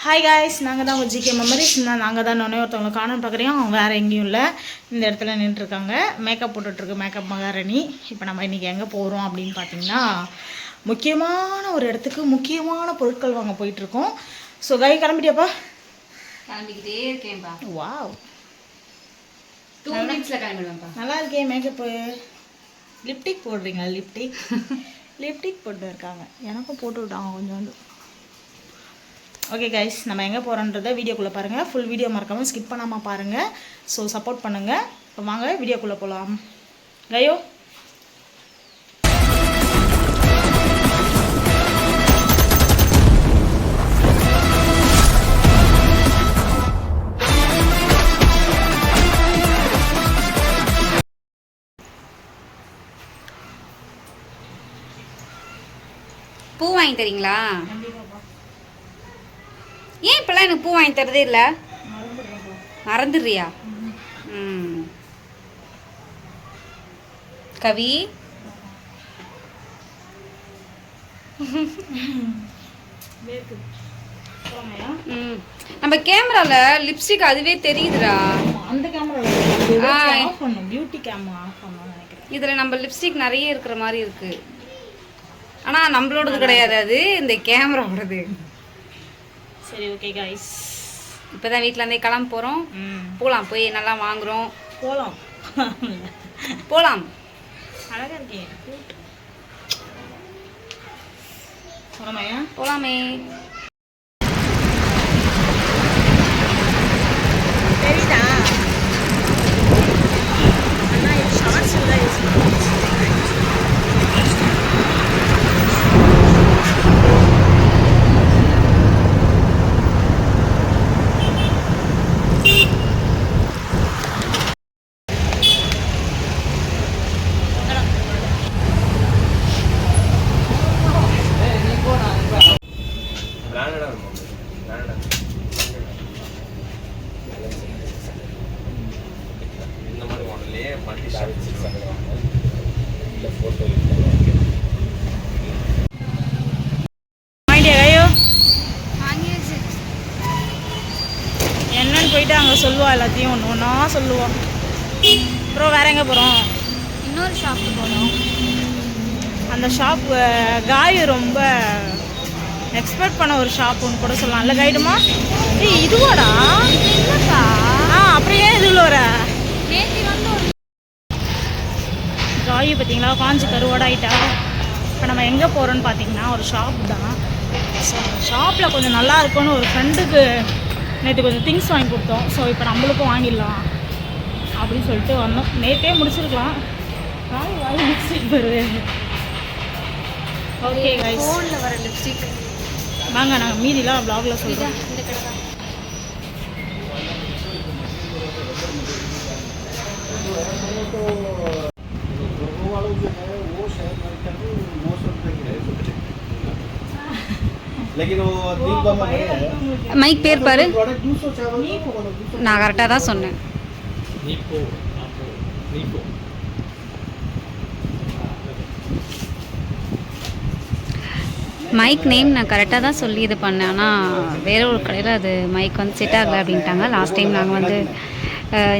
Hi guys, நாங்கள் தான் உங்கள் ஜிகே மெமரிஸ். நாங்கள் தான் ஒன்றே ஒருத்தவங்களை காணன்னு பார்க்குறோம். அவங்க வேறு எங்கேயும் இல்லை, இந்த இடத்துல நின்றுருக்காங்க. Makeup போட்டுட்ருக்கு makeup மகாரணி. இப்போ நம்ம இன்றைக்கி எங்கே போகிறோம் அப்படின்னு பார்த்தீங்கன்னா, முக்கியமான ஒரு இடத்துக்கு முக்கியமான பொருட்கள் வாங்க போயிட்டுருக்கோம். ஸோ காய் கிளம்பிட்டியாப்பா? கிளம்பிக்கிட்டே இருக்கேன்ப்பா. வாவ், 2 மினிட்ஸில் கிளம்பிடுவேன்ப்பா. நல்லா இருக்கேன். மேக்கப்பு லிப்டிக் போடுறீங்களா? லிப்டிக் போட்டு இருக்காங்க. எனக்கும் போட்டு விட்டாங்க கொஞ்சோண்டு. ஓகே கைஸ், நம்ம எங்கே போகிறோன்றதை வீடியோக்குள்ளே பாருங்கள். ஃபுல் வீடியோ மறக்காமல் ஸ்கிப் பண்ணாமல் பாருங்கள். ஸோ சப்போர்ட் பண்ணுங்கள். இப்போ வாங்க வீடியோக்குள்ளே போகலாம். கயோ பூ வாங்கி தரீங்களா? ஏன் இப்பெல்லாம் எனக்கு பூ வாங்கி தரதே இல்லை? மறந்துடுறியா? கவி, நம்ம கேமரால லிப்ஸ்டிக் அதுவே தெரியுதுடா. அந்த கேமரா ஆஃப் பண்ணனும், பியூட்டி கேமரா ஆஃப் பண்ணனும் நினைக்கிறேன். இதுல நம்ம லிப்ஸ்டிக் நிறைய இருக்கிற மாதிரி இருக்கு. ஆனா நம்மளோடது கிடையாது, அது இந்த கேமராவோடது. சரி, ஓகே கைஸ், இப்போதான் வீட்டில் இருந்தே கிளம்ப போகிறோம். போகலாம், போய் நல்லா வாங்குகிறோம். போகலாம். அழகாக இருக்கேன். போகலாமே. சரிதா, ஆனால் இது ஷார்ட்ஸ் தான் யூஸ் பண்ணுவோம். என்னன்னு போயிட்டு அங்கே சொல்லுவா, எல்லாத்தையும் ஒன்று ஒன்றா சொல்லுவோம். அப்புறம் வேற எங்கே போகிறோம்? இன்னொரு ஷாப்புக்கு போகிறோம். அந்த ஷாப் காய் ரொம்ப எக்ஸ்பெக்ட் பண்ண ஒரு ஷாப்புன்னு கூட சொல்லலாம். இல்லை கைடுமா? ஏய், இதுவாடா? இல்லைப்பா. அப்புறம் ஏன் இதில் வர? நேற்று வந்து காய் பார்த்தீங்களா, காஞ்சி கருவாடாயிட்டா. இப்போ நம்ம எங்கே போகிறோன்னு பார்த்தீங்கன்னா ஒரு ஷாப் தான். ஸோ ஷாப்பில் கொஞ்சம் நல்லா இருக்கும்னு ஒரு ஃப்ரெண்டுக்கு நேற்று கொஞ்சம் திங்ஸ் வாங்கி கொடுத்தோம். ஸோ இப்போ நம்மளுக்கும் வாங்கிடலாம் அப்படின்னு சொல்லிட்டு வந்தோம். நேற்றே முடிச்சிருக்கலாம். காய் லிப்ஸ்டிக் வருவேன். ஓகே கைஸ், ஃபோனில் வர லிப்ஸ்டிக் வாங்க நாங்கள் மீதிலாம் வ்ளாகில் சொல்கிறோம். இந்த கடை தான். மைக் பேர் பாரு, நான் கரெக்டாக தான் சொன்னேன். மைக் நேம் நான் கரெக்டாக தான் சொல்லி இது பண்ணேன். ஆனால் வேற ஒரு கடையில் அது மைக் வந்து செட் ஆகலை அப்படின்ட்டாங்க. லாஸ்ட் டைம் நாங்கள் வந்து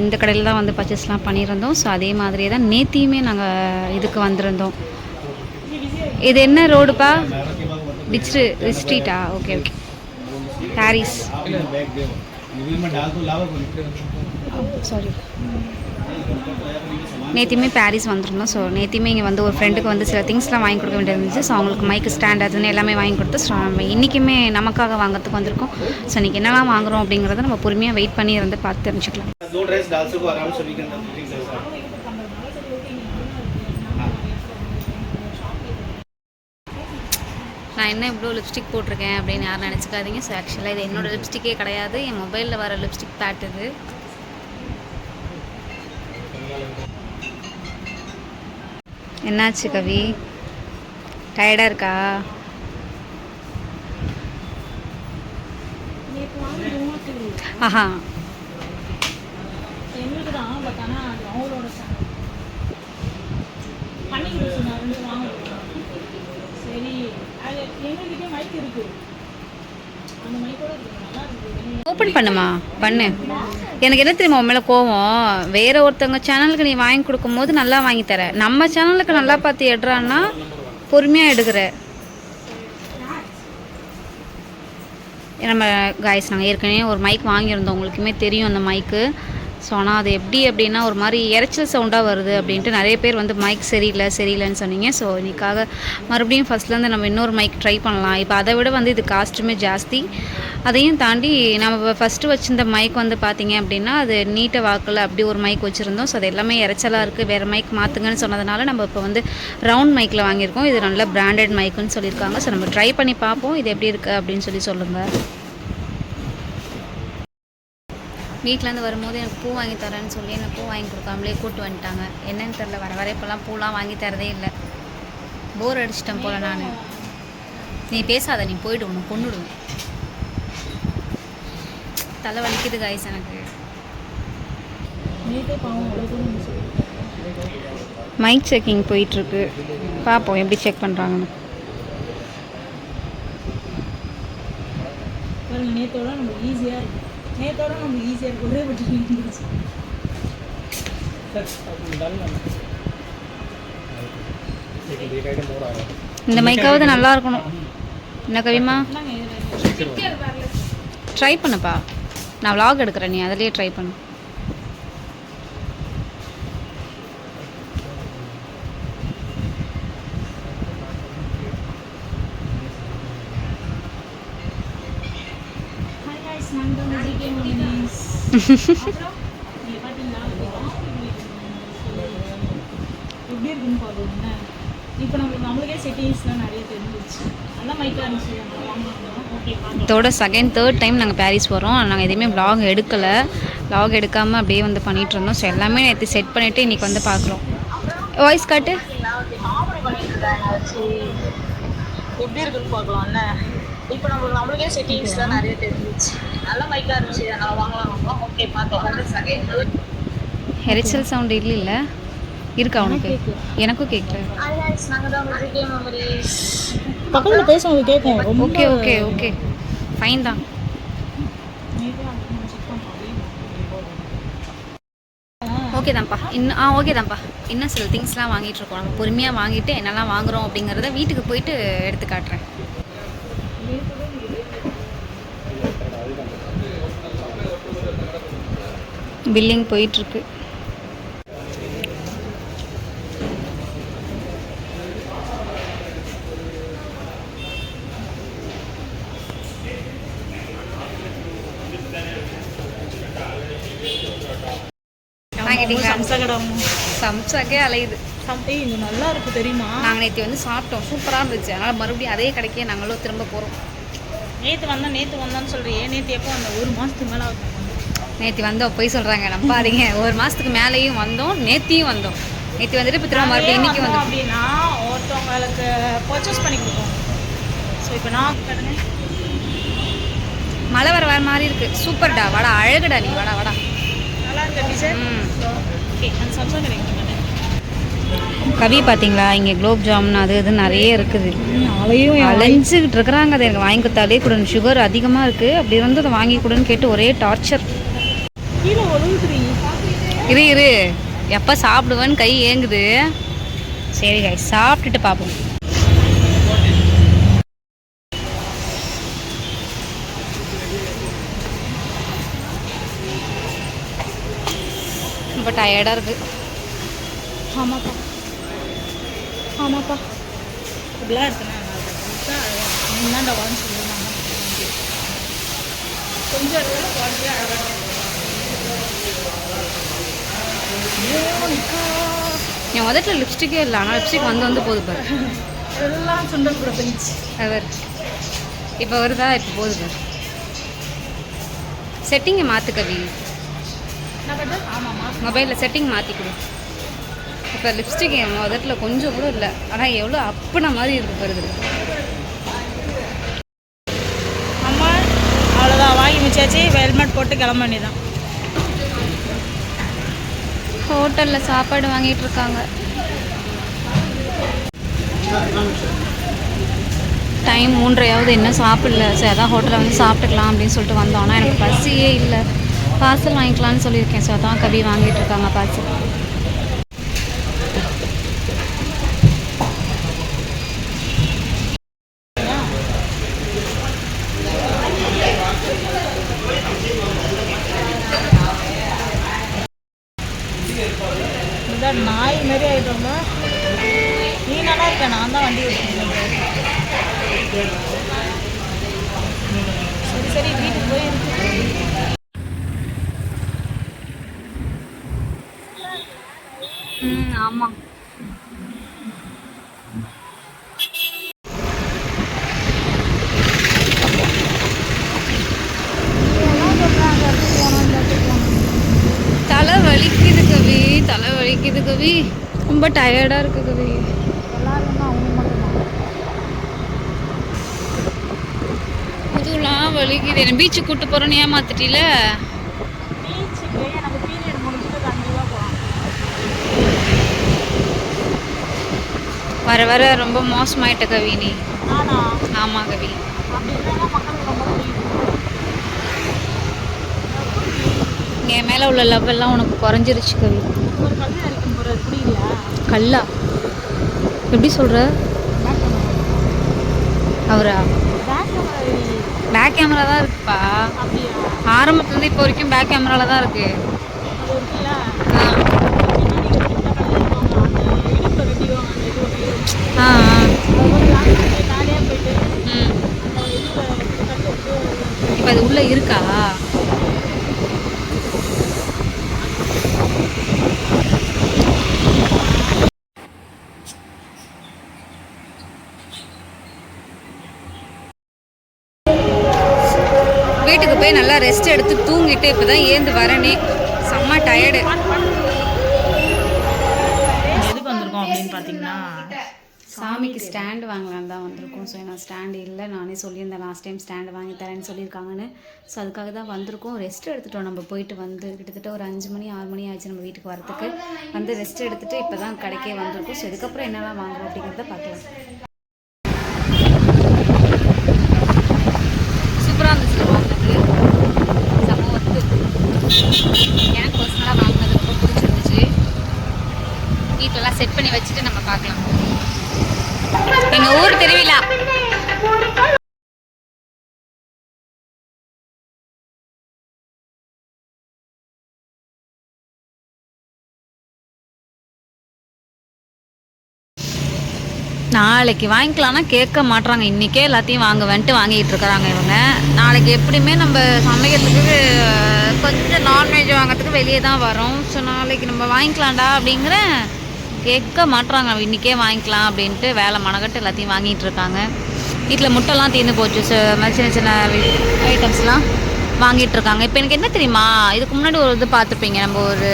இந்த கடையில் தான் வந்து பர்ச்சேஸ்லாம் பண்ணியிருந்தோம். ஸோ அதே மாதிரியே தான் நேத்தியுமே நாங்கள் இதுக்கு வந்திருந்தோம். இது என்ன ரோடுப்பா? ஸ்ட்ரீட்டா? Okay okay, Paris. சாரி, நேத்தியுமே பாரிஸ் வந்திருந்தோம். ஸோ நேத்தியுமே இங்கே வந்து ஒரு ஃப்ரெண்டுக்கு வந்து சில திங்ஸ்லாம் வாங்கி கொடுக்க வேண்டியது இருந்துச்சு. ஸோ அவங்களுக்கு மைக்கு ஸ்டாண்ட் அதுன்னு எல்லாமே வாங்கி கொடுத்து ஸோ நம்ம இன்றைக்குமே நமக்காக வாங்கிறதுக்கு வந்திருக்கோம். ஸோ இன்றைக்கி என்னெல்லாம் வாங்குகிறோம் அப்படிங்கிறத நம்ம பொறுமையாக வெயிட் பண்ணி இருந்து பார்த்து தெரிஞ்சுக்கலாம். நான் என்ன இவ்வளோ லிப்ஸ்டிக் போட்டிருக்கேன் அப்படின்னு யாரும் நினச்சிக்காதீங்க. ஸோ ஆக்சுவலாக இது என்னோடய லிப்ஸ்டிக்கே கிடையாது, என் மொபைலில் வர லிப்ஸ்டிக் பேட் இது. என்னாச்சு கவி, டயர்டாக இருக்கா? ஆஹா, எங்களுக்கு தான், பட் ஆனால் அது அவங்களோட பண்ணி கொடுத்து வாங்க. சரி, அது எங்ககிட்டே மைக் இருக்குது. அந்த மைக்கோட இருக்கு நல்லா இருக்கு. ஓப்பன் பண்ணுமா பண்ணு. எனக்கு என்ன தெரியுமா உன் மேலே கோவம், வேற ஒருத்தவங்க சேனலுக்கு நீ வாங்கி கொடுக்கும்போது நல்லா வாங்கி தர, நம்ம சேனலுக்கு நல்லா பார்த்து எடுறான்னா பொறுமையாக எடுக்கிற. நம்ம காய்ஸ் நாங்கள் ஏற்கனவே ஒரு மைக் வாங்கியிருந்தோம், உங்களுக்குமே தெரியும் அந்த மைக்கு. ஸோ ஆனால் அது எப்படி அப்படின்னா ஒரு மாதிரி இறைச்சல் சவுண்டாக வருது அப்படின்ட்டு நிறைய பேர் வந்து மைக் சரியில்லைன்னு சொன்னீங்க. ஸோ இன்னைக்காக மறுபடியும் ஃபஸ்ட்லேருந்து நம்ம இன்னொரு மைக் ட்ரை பண்ணலாம். இப்போ அதை விட வந்து இது காஸ்ட்டுமே ஜாஸ்தி. அதையும் தாண்டி நம்ம ஃபஸ்ட்டு வச்சுருந்த மைக் வந்து பார்த்திங்க அப்படின்னா அது நீட்டை வாக்கில் அப்படி ஒரு மைக் வச்சுருந்தோம். ஸோ அது எல்லாமே இறைச்சலாக இருக்குது, வேறு மைக் மாற்றுங்கன்னு சொன்னதுனால நம்ம இப்போ வந்து ரவுண்ட் மைக்கில் வாங்கியிருக்கோம். இது நல்ல பிராண்டட் மைக்குன்னு சொல்லியிருக்காங்க. ஸோ நம்ம ட்ரை பண்ணி பார்ப்போம் இது எப்படி இருக்குது அப்படின்னு சொல்லுங்கள். வீட்டிலேருந்து வரும்போது எனக்கு பூ வாங்கி தரேன்னு சொல்லி எனக்கு பூ வாங்கி கொடுக்காமலே கூப்பிட்டு வந்துட்டாங்க. என்னன்னு தெரில, வர இப்போல்லாம் பூலாம் வாங்கி தரதே இல்லை. போர் அடிச்சிட்டேன் போல் நான். நீ பேசாத, நீ போய்டு, ஒன்று கொண்டுடுவேன். தலை வலிக்குது காய்ஸ் எனக்கு. மைக் செக்கிங் போயிட்டுருக்கு, பார்ப்போம் எப்படி செக் பண்ணுறாங்கன்னு. நேற்றோட நம்ம ஈஸியாக இருக்கும், நேற்றோட நம்ம ஈஸியாக இருக்கும், ஒரே பற்றி இருந்துச்சு. இந்த மைக்காவது நல்லா இருக்கணும். என்ன கவிமா ட்ரை பண்ணுப்பா, நான் vlog எடுக்கிறேன், நீ அதிலேயே ட்ரை பண்ணு. எப்படி இருக்குன்னு பார்க்கணும். இப்போ நம்மளுக்கே செட்டிங்ஸ்லாம் நிறைய தெரிஞ்சிச்சு, நல்லா மைக்காக இருந்துச்சு. இதோட செகண்ட் தேர்ட் டைம் நாங்கள் பாரிஸ் போகிறோம். நாங்கள் எதுவுமே vlog எடுக்கலை, vlog எடுக்காமல் அப்படியே வந்து பண்ணிகிட்டு இருந்தோம். ஸோ எல்லாமே நேற்று செட் பண்ணிவிட்டு இன்றைக்கி வந்து பார்க்குறோம். வாய்ஸ் காட்டு எப்படி இருக்குன்னு பார்க்கலாம்ல. இப்போ நம்மளுக்கே செட்டிங்ஸ்லாம் நிறைய தெரிஞ்சிச்சு, நல்ல மைக்காக இருந்துச்சு, அதனால் வாங்கலாம். ஓகே பார்க்கலாம். இறைச்சல் சவுண்டு இல்லை இருக்கா உனக்கு? எனக்கும் கேட்கல. பக்கத்தில் பேசுவது கேட்கும். ஓகே ஓகே ஓகே ஃபைன் தான். ஓகே தான்ப்பா. ஓகே தான்ப்பா. இன்னும் சில திங்ஸ்லாம் வாங்கிட்டுருக்கோம். நம்ம பொறுமையாக வாங்கிட்டு என்னெல்லாம் வாங்குகிறோம் அப்படிங்கிறத வீட்டுக்கு போயிட்டு எடுத்து காட்டுறேன். பில்லிங் போயிட்டுருக்கு. சம்சாக்கே அலையுது. இது நல்லா இருக்குது தெரியுமா? நாங்கள் நேற்று வந்து சாப்பிட்டோம், சூப்பராக இருந்துச்சு. அதனால் மறுபடியும் அதே கடைக்கே நாங்களும் திரும்ப போகிறோம். நேற்று வந்தான்னு சொல்கிறியே, நேற்று எப்போ வந்தோம்? 1 மாதத்துக்கு மேலே ஆகும். நேற்று வந்தோம், போய் சொல்கிறாங்க, நம்பாதீங்க. 1 மாதத்துக்கு மேலேயும் வந்தோம், நேற்றையும் வந்தோம். நேற்று வந்துட்டு இப்போ திரும்ப மறுபடியும் இன்றைக்கி வந்தோம். அப்படின்னா ஒருத்தவங்களுக்கு பர்ச்சேஸ் பண்ணி கொடுப்போம். ஸோ இப்போ நான் மழை வர மாதிரி இருக்குது. சூப்பர்டா, வாடா, அழகுடா நீ, வாடா வாடா. நல்லா இருக்கு டிசைன். ஓகே, நான் சம்சாங் கிடைக்கும். கவி பார்த்தீங்களா, இங்கே குலோப் ஜாமுன் அது இது நிறைய இருக்குது. அலைஞ்சிக்கிட்டு இருக்கிறாங்க. அதை எனக்கு வாங்கி கொடுத்தாலே கொடுங்க, சுகர் அதிகமாக இருக்குது, அப்படி வந்து அதை வாங்கி கொடுன்னு கேட்டு ஒரே டார்ச்சர். இரு எப்போ சாப்பிடுவேன்னு கை ஏங்குது. சரி காய், சாப்பிட்டுட்டு பார்ப்போம். ரொம்ப டயர்டாக இருக்குது. ஆமாப்பா இப்படிலாம் இருக்குண்ணா என்னண்டா வாங்கி சொல்லுவாங்க. கொஞ்சம் குவாலிட்டியாக அழகாக என் உதட்டில் லிப்ஸ்டிக்கே இல்லை, ஆனால் லிப்ஸ்டிக் வந்து போகுது பாரு. எல்லாம் சுண்டல் கூட பண்ணிச்சு அவர். இப்போ வருதா? இப்போ போகுது பாரு. செட்டிங்கை மாற்று கவி. மொபைலில் செட்டிங் மாற்றி கொடு. இப்போ லிப்ஸ்டிக் என் உதட்டில் கொஞ்சம் கூட இல்லை, ஆனால் எவ்வளோ அப்புன மாதிரி இருக்கு வருது. அம்மா அவ்வளோதான், வாங்கி மிச்சாச்சு. ஹெல்மெட் போட்டு கிளம்ப வேண்டியதான். ஹோட்டலில் சாப்பாடு வாங்கிட்டு இருக்காங்க. டைம் 3:30 இன்னும் சாப்பிடல. சரி அதான் ஹோட்டலில் வந்து சாப்பிட்டுக்கலாம் அப்படின்னு சொல்லிட்டு வந்தோம். ஆனால் எனக்கு பசியே இல்லை. பார்சல் வாங்கிக்கலான்னு சொல்லியிருக்கேன். ஸோ அதான் கவி வாங்கிட்டு இருக்காங்க பார்சல். நாய் மாரி ஆகிட்டோம்னா நீ நல்லா இருக்க, நான் தான் வண்டி ஓட்டிக்கிறேன். சரி சரி வீட்டுக்கு போய் ஆமாம். தலை வலிக்குது கவி, தலை வலிக்குது கவி, ரொம்ப டயர்டாக இருக்குது கவி. எல்லாரும் தான் அவங்க மட்டும்தான். முதுகுலாம் வலிக்குது. என்ன பீச்சுக்கு கூப்பிட்டு போகிறோன்னு ஏமாத்திட்டில. பீச்சுக்கு எனக்கு பீரியட் முடிஞ்சுட்டு கண்டிப்பாக போகலாம். வர வர ரொம்ப மோசமாயிட்ட கவி நீ. ஆனா ஆமாம் கவி. அப்படி இல்லைன்னா மக்களுக்கு ரொம்ப பிடிக்கும். என் மேலே உள்ள லவ்வெல்லாம் உனக்கு குறைஞ்சிருச்சு கவி. ஒரு கல்வி அடிக்கும் போகிறது புரியலையா? கல்லா எப்படி சொல்கிற? அவரா? பேக் கேமரா தான் இருக்குப்பா. அப்படியா? ஆரம்பத்துலேருந்து இப்போ வரைக்கும் பேக் கேமராவில் தான் இருக்குது. அது இருக்குல்ல. ஆ இப்போ அது உள்ளே இருக்கா? வீட்டுக்கு போய் நல்லா ரெஸ்ட் எடுத்து தூங்கிட்டு இப்போ தான் ஏந்து வரனே. செம்ம டயர்டு. எதுக்கு வந்திருக்கோம் அப்படின்னு பார்த்தீங்கன்னா சாமிக்கு ஸ்டாண்டு வாங்கலான்னு தான் வந்திருக்கோம். ஸோ நான் ஸ்டாண்டு இல்லை, நானே சொல்லியிருந்தேன் லாஸ்ட் டைம் ஸ்டாண்டு வாங்கி தரேன்னு சொல்லியிருக்காங்கன்னு. ஸோ அதுக்காக தான் வந்திருக்கோம். ரெஸ்ட் எடுத்துட்டோம். நம்ம போயிட்டு வந்து கிட்டத்தட்ட ஒரு 5 மணி 6 மணி ஆச்சு நம்ம வீட்டுக்கு வரத்துக்கு. வந்து ரெஸ்ட் எடுத்துகிட்டு இப்போ தான் கடைக்கே வந்திருக்கோம். ஸோ இதுக்கப்புறம் என்னெல்லாம் வாங்குறோம் அப்படிங்கிறத பார்க்கலாம். சூப்பராக இருந்துச்சு வாங்கினது. சமூகத்து எனக்கு பர்சனலாக வாங்கினது ரொம்ப பிடிச்சிருந்துச்சு. வீட்டெல்லாம் செட் பண்ணி வச்சுட்டு நம்ம பார்க்கலாம். எங்கள் ஊர் திருவிழா. நாளைக்கு வாங்கிக்கலாம்னா கேட்க மாட்றாங்க. இன்றைக்கே எல்லாத்தையும் வாங்கிட்டு இருக்கிறாங்க இவங்க. நாளைக்கு எப்படியுமே நம்ம சமைக்கிறதுக்கு கொஞ்சம் நான்வெஜ் வாங்கிறதுக்கு வெளியே தான் வரோம். ஸோ நாளைக்கு நம்ம வாங்கிக்கலாம்டா அப்படிங்கிற கேட்க மாட்றாங்க. இன்றைக்கே வாங்கிக்கலாம் அப்படின்ட்டு வேலை மனக்கட்டு எல்லாத்தையும் வாங்கிட்டு இருக்காங்க. வீட்டில் முட்டைலாம் தீர்ந்து போச்சு. ஸோ சின்ன சின்ன ஐட்டம்ஸ்லாம் வாங்கிட்டு இருக்காங்க. இப்போ எனக்கு என்ன தெரியுமா, இதுக்கு முன்னாடி ஒரு இது பார்த்துருப்பீங்க. நம்ம ஒரு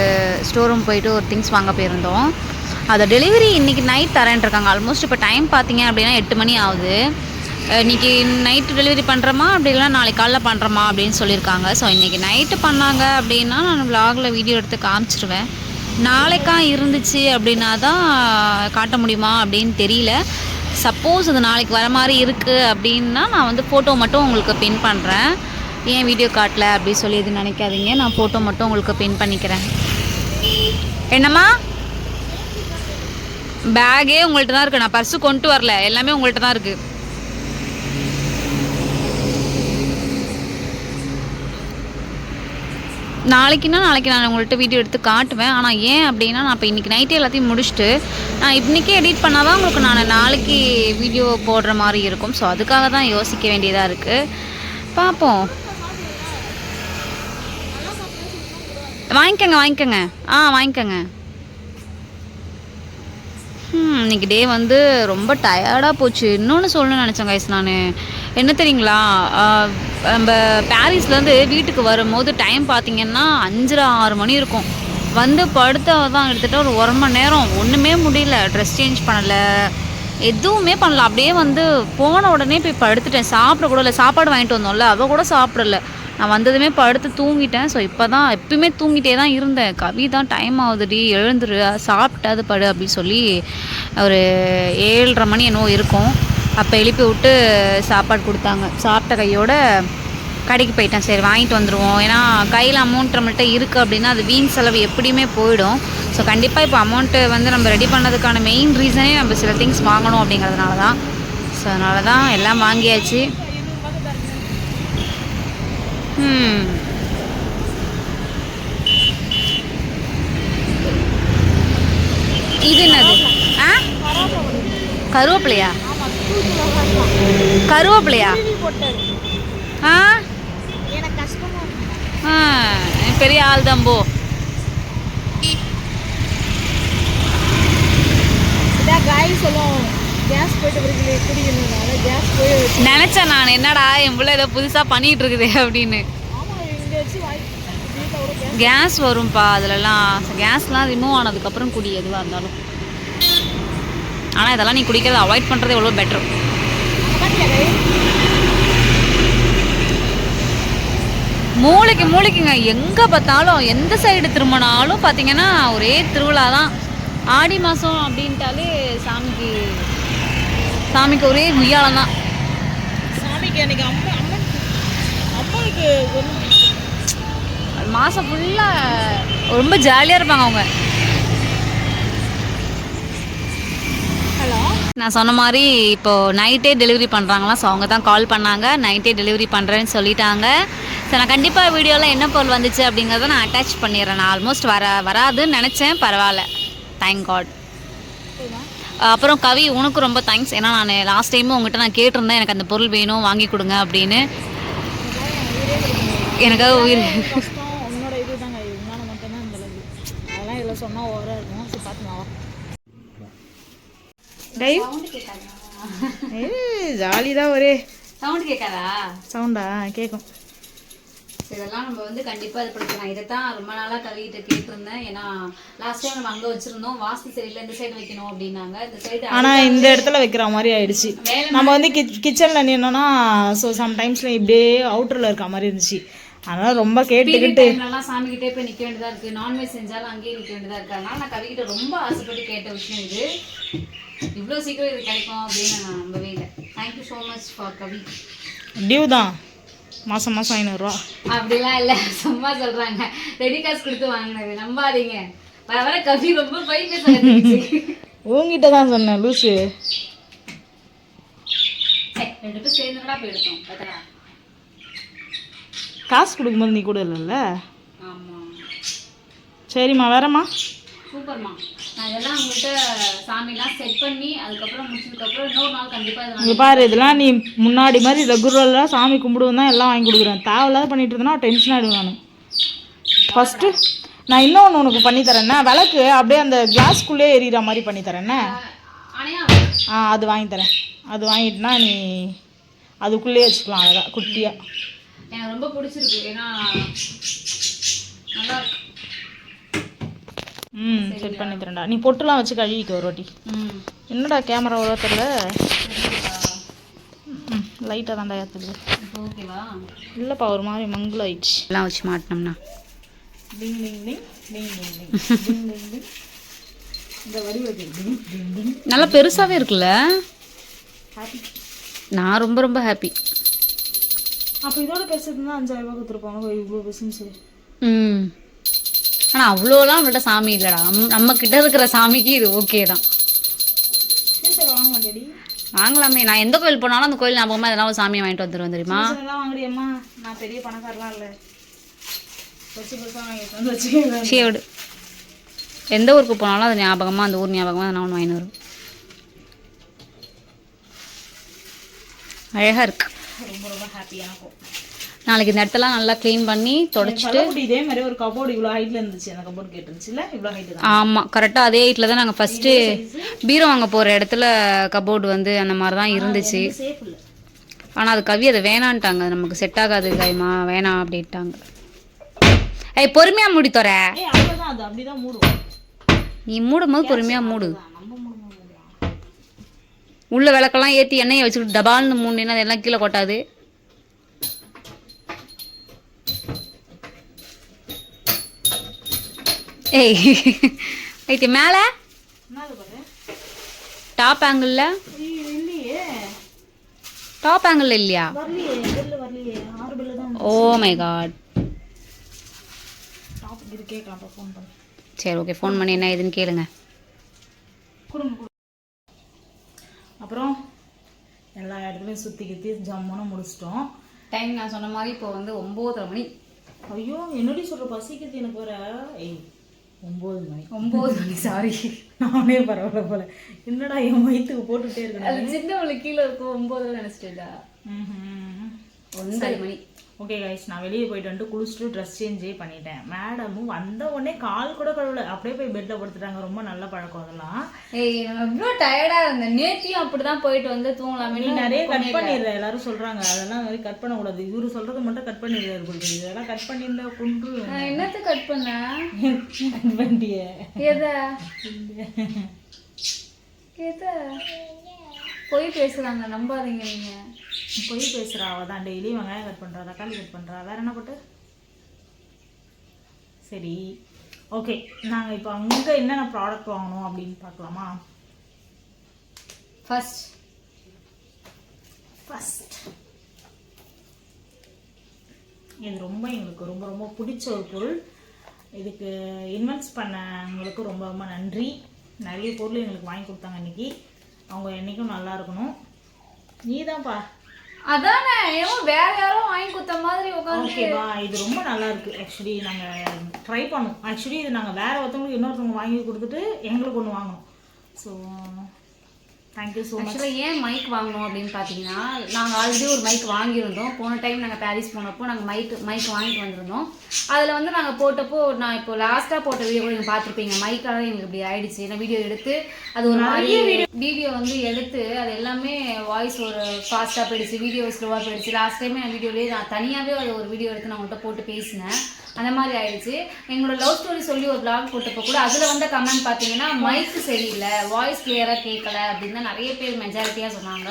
ஸ்டோர் ரூம் போயிட்டு ஒரு திங்ஸ் வாங்க போயிருந்தோம். அதை டெலிவரி இன்றைக்கி நைட் தரேன் இருக்காங்க. ஆல்மோஸ்ட் இப்போ டைம் பார்த்தீங்க அப்படின்னா 8 மணி ஆகுது. இன்றைக்கி நைட்டு டெலிவரி பண்ணுறோமா அப்படி இல்லைனா நாளைக்கு காலைல பண்ணுறோமா அப்படின்னு சொல்லியிருக்காங்க. ஸோ இன்றைக்கி நைட்டு பண்ணாங்க அப்படின்னா நான் vlogல வீடியோ எடுத்து காமிச்சிருவேன். நாளைக்கா இருந்துச்சு அப்படின்னா தான் காட்ட முடியுமா அப்படின்னு தெரியல. சப்போஸ் அது நாளைக்கு வர மாதிரி இருக்குது அப்படின்னா நான் வந்து ஃபோட்டோ மட்டும் உங்களுக்கு பின் பண்ணுறேன். ஏன் வீடியோ காட்டல அப்படின்னு சொல்லி எதுவும் நினைக்காதீங்க. நான் ஃபோட்டோ மட்டும் உங்களுக்கு பின் பண்ணிக்கிறேன். என்னம்மா பேக்கே உங்கள்கிட்ட தான் இருக்குது. நான் பர்ஸு கொண்டு வரல, எல்லாமே உங்கள்கிட்ட தான் இருக்குது. நாளைக்கு நான் உங்கள்கிட்ட வீடியோ எடுத்து காட்டுவேன். ஆனால் ஏன் அப்படின்னா நான் இப்போ இன்றைக்கி நைட்டே எல்லாத்தையும் முடிச்சுட்டு நான் இன்றைக்கே எடிட் பண்ணால் தான் உங்களுக்கு நான் நாளைக்கு வீடியோ போடுற மாதிரி இருக்கும். ஸோ அதுக்காக தான் யோசிக்க வேண்டியதாக இருக்குது. பார்ப்போம். வாங்கிக்கோங்க. வாங்கிக்கோங்க. இன்றைக்கி டே வந்து ரொம்ப டயர்டாக போச்சு. இன்னொன்று சொல்லணும்னு நினச்சேன் கைஸ். நான் என்ன தெரியுங்களா, நம்ம பாரிஸ்லேருந்து வீட்டுக்கு வரும்போது டைம் பார்த்திங்கன்னா 5-6 மணி இருக்கும். வந்து படுத்த தான் எடுத்துகிட்டு ஒரு 1 மணி நேரம் ஒன்றுமே முடியல. ட்ரெஸ் சேஞ்ச் பண்ணலை, எதுவுமே பண்ணல. அப்படியே வந்து போன உடனே போய் படுத்துட்டேன். சாப்பிட கூட இல்லை. சாப்பாடு வாங்கிட்டு வந்தோம்ல, அவள் கூட சாப்பிடல. நான் வந்ததுமே படுத்து தூங்கிட்டேன். ஸோ இப்போ தான் எப்பயுமே தூங்கிட்டே தான் இருந்தேன். கவி தான் டைம் ஆகுதுடி எழுந்துரு சாப்பிட்டாது படு அப்படின்னு சொல்லி ஒரு 7:30 மணி என்னவோ இருக்கும். அப்போ எழுப்பி விட்டு சாப்பாடு கொடுத்தாங்க. சாப்பிட்ட கையோட கடைக்கு போயிட்டேன். சரி வாங்கிட்டு வந்துடுவோம், ஏன்னா கையில் அமௌண்ட் நம்மள்கிட்ட இருக்குது அப்படின்னா அது வீண் செலவு எப்படியுமே போயிடும். ஸோ கண்டிப்பாக இப்போ அமௌண்ட்டு வந்து நம்ம ரெடி பண்ணதுக்கான மெயின் ரீசனே நம்ம சில திங்ஸ் வாங்கணும் அப்படிங்கிறதுனால தான். ஸோ அதனால தான் எல்லாம் வாங்கியாச்சு. இது என்னது? கருவேப்பிலையா? கருவேப்பிலையா? பெரிய ஆள் தான் போ. நினைச்சேன் நான், என்னடா என் பிள்ளை ஏதோ புதுசா பண்ணிட்டு இருக்குது அப்படின்னு. கேஸ் வரும்பா அதுலலாம். கேஸ்லாம் ரிமூவ் ஆனதுக்கப்புறம் குடி எதுவாக இருந்தாலும். ஆனால் இதெல்லாம் நீ குடிக்கிறத அவாய்ட் பண்ணுறது எவ்வளோ பெட்ரு. மூளைக்குங்க எங்கே பார்த்தாலும் எந்த சைடு திரும்பினாலும் பார்த்தீங்கன்னா ஒரே திருவிழா தான். ஆடி மாதம் அப்படின்ட்டாலே சாமிக்கு ஒரே முய்யாலம் தான். சாமிக்கு அன்றைக்கி அம்மாவுக்கு மாதம் ஃபுல்லாக ரொம்ப ஜாலியாக இருப்பாங்க அவங்க. ஹலோ, நான் சொன்ன மாதிரி இப்போது நைட்டே டெலிவரி பண்ணுறாங்களாம். ஸோ அவங்க தான் கால் பண்ணாங்க, நைட்டே டெலிவரி பண்ணுறேன்னு சொல்லிட்டாங்க. ஸோ நான் கண்டிப்பாக வீடியோவில் என்ன பொருள் வந்துச்சு அப்படிங்கிறத நான் அட்டாச் பண்ணிடுறேன். நான் ஆல்மோஸ்ட் வராதுன்னு நினச்சேன், பரவாயில்ல, தேங்க் காட். அப்புறம் கவி உனக்கு ரொம்ப தேங்க்ஸ். ஏன்னா நான் லாஸ்ட் டைமும் உங்கள்கிட்ட நான் கேட்டிருந்தேன் எனக்கு அந்த பொருள் வேணும் வாங்கி கொடுங்க அப்படின்னு. எனக்காக உயிர் உன்னோட இது தாங்க, உன்னால மட்டும்தான் இந்த அளவு. அதெல்லாம் இதில் சொன்னால் ஓவராக இருக்கும். சரி பார்த்துமா ஜாலி தான். ஒரே சவுண்ட் கேட்காதா? சவுண்டா கேட்கும். இதெல்லாம் நம்ம வந்து கண்டிப்பாக இது பண்ணிக்கலாம். இதை தான் ரொம்ப நாளாக கவிகிட்ட கேட்டிருந்தேன். ஏன்னா லாஸ்ட் டைம் நம்ம அங்கே வச்சுருந்தோம், வாஸ்து சரியில்லை, இந்த சைடு வைக்கணும் அப்படின்னாங்க. இந்த சைடு ஆனால் இந்த இடத்துல வைக்கிற மாதிரி ஆயிடுச்சு. நம்ம வந்து கிச்சனில் நின்னோன்னா ஸோ சம்டைம்ஸில் இப்படியே அவுட்டரில் இருக்க மாதிரி இருந்துச்சு. அதனால் ரொம்ப கேட்டுக்கிட்டு சாமிக்கிட்டே போய் நிற்க வேண்டியதாக இருக்குது. நான்வெஜ் செஞ்சாலும் அங்கேயே நிற்க வேண்டியதாக இருக்குது. அதனால் நான் கவிகிட்ட ரொம்ப ஆசைப்பட்டு கேட்ட விஷயம் இது. இவ்வளோ சீக்கிரம் இது கிடைக்கும் அப்படின்னு நான் நம்பவே இல்லை. Thank you so much for Kavi. Due தான் மாதம் 500 அப்படிலாம் இல்லை, சும்மா சொல்கிறாங்க. ரெடி காசு கொடுத்து வாங்கினது, நம்பாதீங்க. வர கவி ரொம்ப பை பேச உங்ககிட்ட தான் சொன்னேன் லூஸு. 2 பேர் சேர்ந்துடா போய் எடுத்தோம். பார்த்தா காசு கொடுக்கும்போது நீ கூட இல்லைல்ல. ஆமாம். சரிம்மா, வேறம்மா? சூப்பர்மா. நான் இதெல்லாம் உங்கள்கிட்ட சாமிலாம் செட் பண்ணி அதுக்கப்புறம் முடிச்சதுக்கப்புறம் இன்னொரு நாள் கண்டிப்பாக இங்கே பாரு, இதெல்லாம் நீ முன்னாடி மாதிரி ரெகுலராக சாமி கும்பிடுவோம் தான் எல்லாம் வாங்கி கொடுக்குறேன். தேவையில்லாத பண்ணிட்டு இருந்தேன்னா டென்ஷன் ஆகிடுவேன் நான். ஃபஸ்ட்டு நான் இன்னொன்று உனக்கு பண்ணித்தரேன்னா, விளக்கு அப்படியே அந்த கிளாஸ்க்குள்ளே எரியிற மாதிரி பண்ணித்தரேன்னே. அது வாங்கித்தரேன். அது வாங்கிட்டுனா நீ அதுக்குள்ளேயே வச்சுக்கலாம் அழகாக குட்டியாக. எனக்கு ரொம்ப பிடிச்சிருக்கு, ஏன்னா நல்லா இருக்கு. செட் பண்ணி தரேன்டா. நீ பொட்டுலாம் வச்சு கழுவிக்க ஒரு வாட்டி. என்னடா கேமரா அவ்வளோ தெரியல, லைட்டாக தான்டா ஏற்றுது. ஓகேவா? இல்லைப்பா, ஒரு மாதிரி மங்கல் ஆயிடுச்சு. எல்லாம் வச்சு மாட்டினோம்னா நல்லா பெருசாகவே இருக்குல்ல. நான் ரொம்ப ரொம்ப ஹாப்பி. அப்போ இதோட பெருசுன்னா 5000 ரூபா கொடுத்துருப்பாங்க. இவ்வளோ பெருசுன்னு. ஆனால் அவ்வளோலாம் நம்மள்ட்ட சாமி இல்லைடா. நம்ம கிட்ட இருக்கிற சாமிக்கு இது ஓகே தான். வாங்கலாமே. நான் எந்த கோயில் போனாலும் அந்த கோயில் ஞாபகமாக இதெல்லாம் ஒரு சாமியை வாங்கிட்டு வந்துடுவேன் தெரியுமா. வாங்கடியம்மா, நான் பெரிய பணக்காரலாம் இல்லை. ஷேடு எந்த ஊருக்கு போனாலும் அது ஞாபகமாக, அந்த ஊர் ஞாபகமாக நான் ஒன்று வாங்கிட்டு வருவேன். அழகாக இருக்கு. ரொம்ப ரொம்ப ஹாப்பியாக இருக்கும். நாளைக்கு இந்த இடத்தெல்லாம் நல்லா க்ளீன் பண்ணி தொடச்சிட்டு. இதே மாதிரி ஒரு கபோர்டு இவ்வளோ ஹைட்டில் இருந்துச்சு. அந்த கபோர்டு கேட்டுருந்துச்சுல்ல, இவ்வளோ ஹைட்டு. ஆமாம், கரெக்டாக அதே ஹைட்டில் தான் நாங்கள் ஃபஸ்ட்டு பீரோ வாங்க போகிற இடத்துல கபோர்டு வந்து அந்த மாதிரி தான் இருந்துச்சு. ஆனால் அது கவி அதை வேணான்ட்டாங்க, நமக்கு செட் ஆகாது கைமா வேணாம் அப்படின்ட்டாங்க. ஏய் பொறுமையாக மூடி தர. நீ மூடும் போது பொறுமையாக மூடு. உள்ள விளக்கெல்லாம் ஏற்றி எண்ணெயை வச்சுக்கிட்டு டபால்னு மூணுன்னா அதெல்லாம் கீழே கொட்டாது. ஏய் ரைட்டு, மேலே டாப் ஆங்கிளில் டாப் ஆங்கிள் இல்லையா? வரலையே, பில்லு வரலையே, 6 பில்லு தான். Oh my God. டாப் இது கேட்கலாம், அப்போ ஃபோன் பண்ணி. சரி ஓகே, ஃபோன் பண்ணி என்ன ஏதுன்னு கேளுங்க. கொடுங்க. அப்புறம் எல்லா இடத்துலையும் சுற்றி கித்தி ஜம்முன்னு முடிச்சிட்டோம். டைம் நான் சொன்ன மாதிரி இப்போ வந்து 9:30 மணி. ஐயோ என்னடி சொல்கிற, பசிக்குது எனக்கு வர. 9 மணி. 9 மணி, சாரி. நானே பரவாயில்ல போல. என்னடா என் வயிற்றுக்கு போட்டுகிட்டே இருக்கேன். அது சின்னவளுக்கு கீழே இருக்கும் 9 நினச்சிட்டேடா. 9 மணி. ஓகே கைஸ், நான் வெளியே போயிட்டு வந்துட்டு குளிச்சுட்டு ட்ரெஸ் சேஞ்சே பண்ணிட்டேன். மேடமும் வந்த உடனே கால் கூட கழுவல, அப்படியே போய் பெட்டில் படுத்துட்டாங்க. ரொம்ப நல்ல பழக்கம் அதெல்லாம். ஏய் நான் எவ்வளோ டயர்டாக இருந்தேன். நேத்தியும் அப்படி தான் போயிட்டு வந்து தூங்கலாமே. நீ நிறைய கட் பண்ணிடுற, எல்லாரும் சொல்கிறாங்க. அதெல்லாம் மாதிரி கட் பண்ணக்கூடாது. இவரு சொல்கிறது மட்டும் கட் பண்ணிடுறாரு போட்டு. இதெல்லாம் கட் பண்ணியிருந்தா கொண்டு. நான் என்னத்தை கட் பண்ணேன்? கட் பண்ணிட்டிய எதை எதை போய் பேசுகிறாங்க, நம்பாதீங்க நீங்கள். போய் பேசுகிறா. அவள் தான் டெய்லி வெங்காயம் கட் பண்ணுறா, தக்காளி கட் பண்ணுறா. வேற என்ன போட்டு? சரி ஓகே, நாங்கள் இப்போ அங்கே என்னென்ன ப்ராடக்ட் வாங்கணும் அப்படின்னு பார்க்கலாமா? ஃபஸ்ட் இது ரொம்ப எங்களுக்கு ரொம்ப ரொம்ப பிடிச்ச ஒரு பொருள். இதுக்கு இன்வெஸ்ட் பண்ணவங்களுக்கு ரொம்ப ரொம்ப நன்றி. நிறைய பொருள் எங்களுக்கு வாங்கி கொடுத்தாங்க இன்னைக்கு. அவங்க என்றைக்கும் நல்லா இருக்கணும். நீ தான்ப்பா. அதானே ஏதோ வேற யாரும் வாங்கி கொடுத்த மாதிரி உட்காந்து. ஓகேவா, இது ரொம்ப நல்லா இருக்கு. ஆக்சுவலி நாங்கள் ட்ரை பண்ணோம். ஆக்சுவலி இது நாங்கள் வேற ஒருத்தவங்களுக்கு இன்னொருத்தவங்க வாங்கி கொடுத்துட்டு எங்களுக்கு ஒன்று வாங்கணும். So thank you so much. ஆக்சுவலாக ஏன் மைக் வாங்கணும் அப்படின்னு பார்த்தீங்கன்னா, நாங்கள் ஆல்ரெடி ஒரு மைக் வாங்கியிருந்தோம். போன டைம் நாங்கள் பாரிஸ் போனப்போ நாங்கள் மைக் வாங்கிட்டு வந்திருந்தோம். அதில் வந்து நாங்கள் போட்டப்போ, நான் இப்போ லாஸ்ட்டாக போட்ட வீடியோ கூட நீங்கள் பார்த்துருப்பீங்க. மைக்காக எங்களுக்கு இப்படி ஆயிடுச்சு. ஏன்னா வீடியோ எடுத்து அது ஒரு மாதிரி வீடியோ வந்து எடுத்து அது எல்லாமே வாய்ஸ் ஒரு ஃபாஸ்ட்டாக போயிடுச்சு, வீடியோ ஸ்லோவாக போயிடுச்சு. லாஸ்ட் டைமே நான் வீடியோலேயே நான் தனியாகவே அது ஒரு வீடியோ எடுத்து நான் உங்கள்கிட்ட போட்டு பேசினேன். அந்த மாதிரி ஆயிடுச்சு. எங்களோட லவ் ஸ்டோரி சொல்லி ஒரு பிளாக் போட்டப்போ கூட அதில் வந்த கமெண்ட் பார்த்தீங்கன்னா, மைக்கு சரியில்லை, வாய்ஸ் கிளியராக கேட்கல அப்படின்னு தான் நிறைய பேர் மெஜாரிட்டியாக சொன்னாங்க.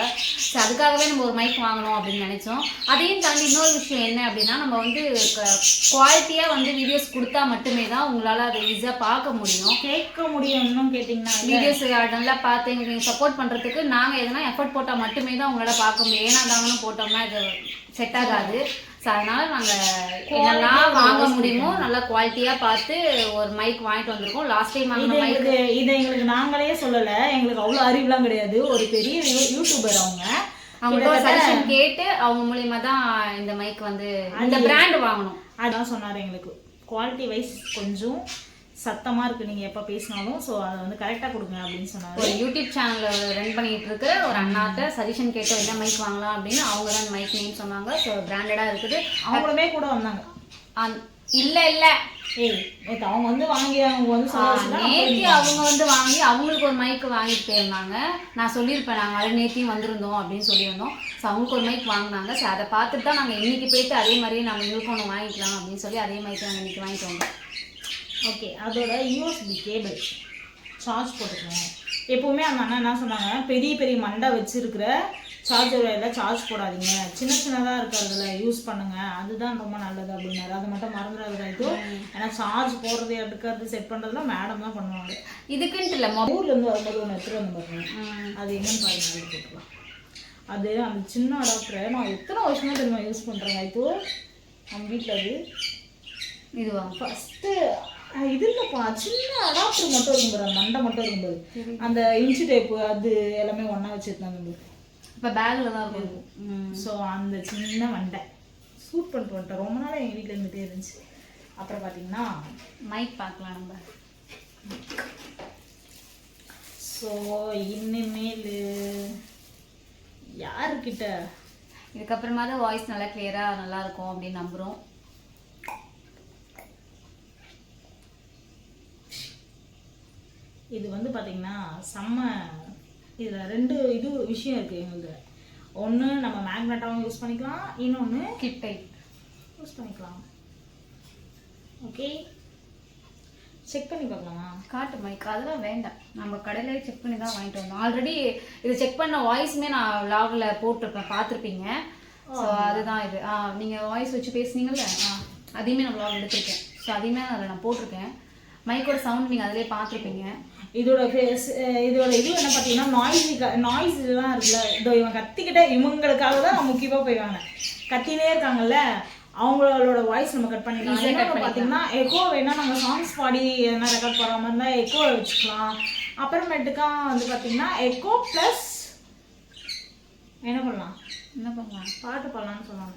ஸோ அதுக்காகவே நம்ம ஒரு மைக் வாங்கணும் அப்படின்னு நினச்சோம். அதையும் தாண்டி இன்னொரு விஷயம் என்ன அப்படின்னா, நம்ம வந்து குவாலிட்டியாக வந்து வீடியோஸ் கொடுத்தா மட்டுமே தான் உங்களால் அதை ஈஸியாக பார்க்க முடியும், கேட்க முடியும். இன்னும் கேட்டிங்கன்னா வீடியோஸ் நல்லா பார்த்து எங்களுக்கு சப்போர்ட் பண்ணுறதுக்கு நாங்கள் எதனா எஃபர்ட் போட்டால் மட்டுமே தான் உங்களால் பார்க்க முடியும். ஏன்னா தாங்கன்னு போட்டோம்னா இது செட் ஆகாது. ஸோ அதனால் நாங்கள் என்னெல்லாம் வாங்க முடியுமோ நல்லா குவாலிட்டியாக பார்த்து ஒரு மைக் வாங்கிட்டு வந்திருக்கோம். லாஸ்ட் டைம் வாங்கின மைக் இதை எங்களுக்கு நாங்களே சொல்லலை. எங்களுக்கு அவ்வளோ அறிவுலாம் கிடையாது. ஒரு பெரிய யூடியூபர் அவங்கள்ட்ட சஜஷன் கேட்டு அவங்க மூலியமாக தான் இந்த மைக் வந்து அந்த பிராண்ட் வாங்கணும். அதான் சொன்னார். எங்களுக்கு குவாலிட்டி வைஸ் கொஞ்சம் சத்தமாக இருக்குது நீங்கள் எப்போ பேசினாலும். ஸோ அதை வந்து கரெக்டாக கொடுங்க அப்படின்னு சொன்னாங்க. ஒரு யூடியூப் சேனல் ரன் பண்ணிகிட்டு இருக்கிற ஒரு அண்ணாட்ட சஜஷன் கேட்டு என்ன மைக் வாங்கலாம் அப்படின்னு அவங்க தான் மைக் நேம் சொன்னாங்க. ஸோ பிராண்டடாக இருக்குது. அவங்களுமே கூட வந்தாங்க. இல்லை இல்லை நேற்று அவங்க வந்து வாங்கி அவங்க வந்து நேற்று அவங்க வந்து வாங்கி அவங்களுக்கு ஒரு மைக் வாங்கிட்டு போயிருந்தாங்க. நான் சொல்லியிருப்பேன், நாங்கள் அது நேற்றையும் வந்திருந்தோம் அப்படின்னு சொல்லியிருந்தோம். ஸோ அவங்களுக்கு ஒரு மைக் வாங்கினாங்க. ஸோ அதை பார்த்துட்டு தான் நாங்கள் இன்றைக்கி போயிட்டு அதே மாதிரியே நம்ம எங்களுக்கும் ஒன்று வாங்கிக்கலாம் அப்படின்னு சொல்லி அதே மைக் நாங்கள் இன்றைக்கி வாங்கிட்டு வந்தோம். ஓகே, அதோட யூஎஸ்பி கேபிள் சார்ஜ் போட்டுக்கணும். எப்போவுமே அந்த அண்ணா என்ன சொன்னாங்க, பெரிய பெரிய மண்டை வச்சுருக்கிற சார்ஜர் எல்லாம் சார்ஜ் போடாதீங்க, சின்ன சின்னதாக இருக்கிறதுல யூஸ் பண்ணுங்கள், அதுதான் ரொம்ப நல்லது அப்படின்னாரு. அதை மட்டும் மறந்துடாது. இது ஏன்னா சார்ஜ் போடுறது எடுக்கிறது செட் பண்ணுறதுலாம் மேடம் தான் பண்ணுவாங்க. இதுக்குன்ட்டு இல்லை, ஊர்லேருந்து வரும்போது ஒன்று எடுத்துகிட்டு வந்து பாருங்க. அது என்னன்னு பாருங்க, அது போட்டுக்கலாம். அது அந்த சின்ன அடாப்டரை நான் எத்தனை வருஷமாக தெரியுமா யூஸ் பண்ணுறேங்க. இப்போ நம்ம வீட்டில் அது இதுவா ஃபஸ்ட்டு இது இல்லைப்பா, சின்ன அடாப்டர் மட்டும் இருக்கும்போது, அந்த மண்டை மட்டும் இருக்கும்போது அந்த இன்ச்சு டேப்பு அது எல்லாமே ஒன்றா வச்சுருந்தாங்க. இப்போ பேக்கில் தான் இருக்கும். ஸோ அந்த சின்ன மண்டை சூட் பண்ணிட்டு வந்துட்டேன். ரொம்ப நாள் எங்கள் வீட்டில் இருந்துகிட்டே இருந்துச்சு. அப்புறம் பார்த்தீங்கன்னா மைக் பார்க்கலாம் நம்ம. ஸோ இனிமேல் யாருக்கிட்ட இதுக்கப்புறமா தான் வாய்ஸ் நல்லா கிளியராக நல்லாயிருக்கும் அப்படின்னு நம்புகிறோம். இது வந்து பார்த்தீங்கன்னா செம்ம. இதில் ரெண்டு விஷயம் இருக்குது எங்களுக்கு. ஒன்று நம்ம மேக்னெட்டாகவும் யூஸ் பண்ணிக்கலாம், இன்னொன்று கிட் டைப் யூஸ் பண்ணிக்கலாம். ஓகே, செக் பண்ணி பார்க்கலாமா? காட்டு மைக் அதெல்லாம் வேண்டாம், நம்ம கடையிலே செக் பண்ணி தான் வாங்கிட்டு வந்தோம். ஆல்ரெடி இது செக் பண்ண வாய்ஸுமே நான் விலாகில் போட்டிருப்பேன், பார்த்துருப்பீங்க. ஸோ அதுதான் இது. நீங்கள் வாய்ஸ் வச்சு பேசுனீங்கல்ல, அதையுமே நான் விலாக் எடுத்துருக்கேன். ஸோ அதையுமே அதில் நான் போட்டிருக்கேன். மைக்கோட சவுண்ட் நீங்கள் அதிலே பார்த்துருப்பீங்க. இதோட இதோட இது என்ன பார்த்தீங்கன்னா நாய்ஸ் இதெல்லாம் இருக்குல்ல, இதோ இவன் கத்திக்கிட்டே இவங்களுக்காக தான் நான் முக்கியமாக போய் வாங்கினேன். கத்தினே இருக்காங்கல்ல, அவங்களோட வாய்ஸ் நம்ம கட் பண்ணிக்கலாம். பார்த்தீங்கன்னா எக்கோ வேணால் நம்ம சாங்ஸ் பாடி எதனா ரெக்கார்ட் பண்ணுற மாதிரி இருந்தால் எக்கோ வச்சுக்கலாம். அப்புறமேட்டுக்கா வந்து பார்த்தீங்கன்னா எக்கோ ப்ளஸ் என்ன பண்ணலாம் பாட்டு பாடலாம்னு சொன்னாங்க.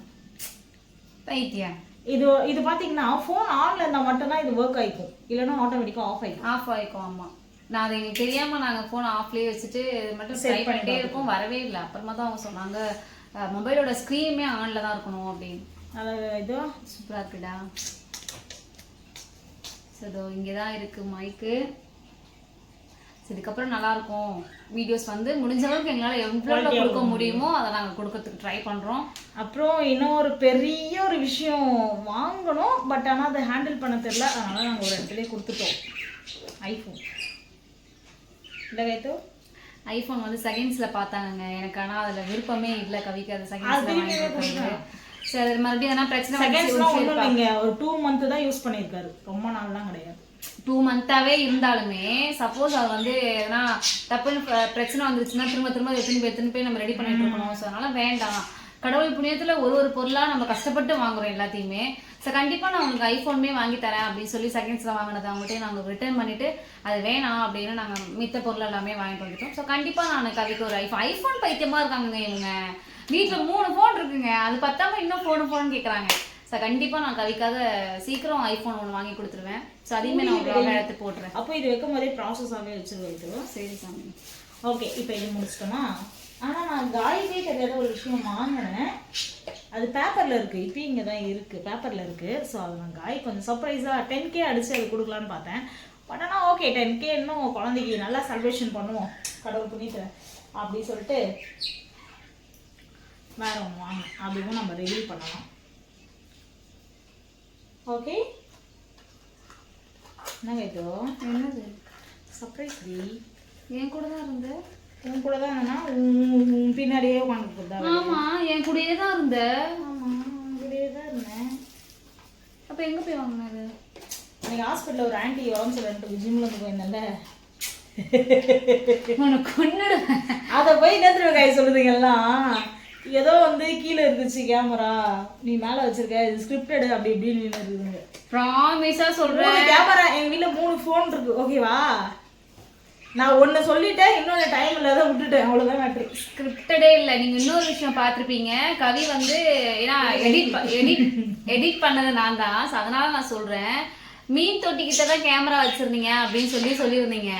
பைத்தியா இது பார்த்தீங்கன்னா ஃபோன் ஆன்ல இருந்தால் மட்டும்தான் இது ஒர்க் ஆகிக்கும், இல்லைன்னா ஆட்டோமேட்டிக்காக ஆஃப் ஆகிக்கும். ஆமாம், நான் அது எங்களுக்கு தெரியாமல் நாங்கள் ஃபோன் ஆஃப்லேயே வச்சுட்டு இது மட்டும் ட்ரை பண்ணிட்டே இருக்கோம், வரவே இல்லை. அப்புறமா தான் அவங்க சொன்னாங்க மொபைலோட ஸ்க்ரீனுமே ஆனில் தான் இருக்கணும் அப்படின்னு. அது இதோ சூப்பராக இருக்குடா. ஸோ இதோ இங்கே தான் இருக்குது மைக்கு. இதுக்கப்புறம் நல்லாயிருக்கும். வீடியோஸ் வந்து முடிஞ்ச அளவுக்கு எங்களால் எவ்வளோ கொடுக்க முடியுமோ அதை நாங்கள் கொடுக்கறதுக்கு ட்ரை பண்ணுறோம். அப்புறம் இன்னொரு பெரிய ஒரு விஷயம் வாங்கணும், பட் ஆனால் அதை ஹேண்டில் பண்ண தெரியல, அதனால நாங்கள் ஒரு இடத்துலேயே கொடுத்துட்டோம். ஐஃபோன் இல்லை கைத்தோ ஐஃபோன் வந்து செகண்ட்ஸில் பார்த்தாங்க எனக்கு, ஆனால் அதில் விருப்பமே இல்லை கவிக்கு. அது செகண்ட்ஸில் வாங்கி கொடுக்குறது. சரி, அது மறுபடியும் எதனா பிரச்சனை நீங்கள் ஒரு 2 month தான் யூஸ் பண்ணியிருக்காரு, ரொம்ப நாள்லாம் கிடையாது. 2 month-ஆவே இருந்தாலுமே சப்போஸ் அது வந்து எதனா தப்புன்னு பிரச்சனை வந்துருச்சுன்னா திரும்ப எத்தனை போய் நம்ம ரெடி பண்ணிட்டு இருக்கணும். ஸோ அதனால வேண்டாம். கடவுள் புண்ணியத்தில் ஒரு பொருளாக நம்ம கஷ்டப்பட்டு வாங்குறோம் எல்லாத்தையுமே. ஸோ கண்டிப்பாக நான் உங்களுக்கு ஐஃபோனுமே வாங்கி தரேன் அப்படின்னு சொல்லி செகண்ட்ஸில் வாங்கினது அவங்ககிட்ட நாங்கள் ரிட்டர்ன் பண்ணிவிட்டு அது வேணாம் அப்படின்னு நாங்கள் மித்த பொருள் எல்லாமே வாங்கிட்டு வந்துட்டோம். ஸோ கண்டிப்பாக நான் கவிக்கு ஒரு ஐஃபோன் பைத்தியமாக இருக்காங்க இவங்க. வீட்டில் 3 ஃபோன் இருக்குங்க, அது பத்தாமல் இன்னும் ஃபோன் கேட்குறாங்க. ஸோ கண்டிப்பாக நான் கவிக்காக சீக்கிரம் ஐஃபோன் 1 வாங்கி கொடுத்துருவேன். ஸோ அதையுமே நான் ஒரு எடுத்து போட்டுறேன். அப்போ இது வைக்கும் போதே ப்ராசஸாகவே வச்சுருவோம். சரி சாமி, ஓகே. இப்போ இது முடிச்சிட்டோமா? ஆனால் நான் காய்கே தெரியாத ஒரு விஷயம் வாங்கினேன், அது பேப்பரில் இருக்குது. இப்போ இங்கே தான் இருக்குது, பேப்பரில் இருக்குது. ஸோ அது நான் காய் கொஞ்சம் சர்ப்ரைஸாக 10K அடித்து அது கொடுக்கலான்னு பார்த்தேன். பட் ஆனால் ஓகே 10K இன்னும் குழந்தைக்கு நல்லா செலிப்ரேஷன் பண்ணுவோம் கடவுள் புண்ணியத்தை அப்படி சொல்லிட்டு வேற ஒன்று வாங்க அப்படின்னு நம்ம ரிவீல் பண்ணலாம். ஓகே, என்னங்க இது? என்னது சர்ப்ரைஸ் டி? என் கூட தான் இருந்த? உன் கூட தான் இருந்தேன்னா பின்னாடியே உட்காந்து போதா? ஆமாம், என் கூடயே தான் இருந்த. ஆமாம், உன் கூடயே தான் இருந்தேன். அப்போ எங்கே போய் வாங்கினது? நீங்கள் ஹாஸ்பிட்டலில் ஒரு ஆன்ட்டி உடம்பு சொல்லிட்டு ஜிம்மில் வந்து போயிருந்தேன்ல, உனக்கு கொன்னுடுவேன். அதை போய் நேற்று காய் சொல்லுதுங்கெல்லாம். ஏதோ வந்து கீழே இருந்துச்சு கேமரா, நீ மேலே வச்சிருக்க, இது ஸ்கிரிப்டடு அப்படி இப்படின்னு இருக்குதுங்க. ப்ராமிஸாக சொல்கிறேன். கேமரா எங்கள் வீட்டில் 3 ஃபோன் இருக்கு, ஓகேவா? நான் ஒன்று சொல்லிட்டேன், இன்னொன்று டைம் இல்லாத விட்டுட்டேன், அவ்வளோதான் மேட்ரு. ஸ்கிரிப்டடே இல்லை. நீங்கள் இன்னொரு விஷயம் பார்த்துருப்பீங்க, கவி வந்து ஏன்னா எடிட் பண்ணது நான் தான். ஸோ அதனால நான் சொல்கிறேன், மீன் தொட்டிக்கிட்ட தான் கேமரா வச்சுருந்தீங்க அப்படின்னு சொல்லியிருந்தீங்க.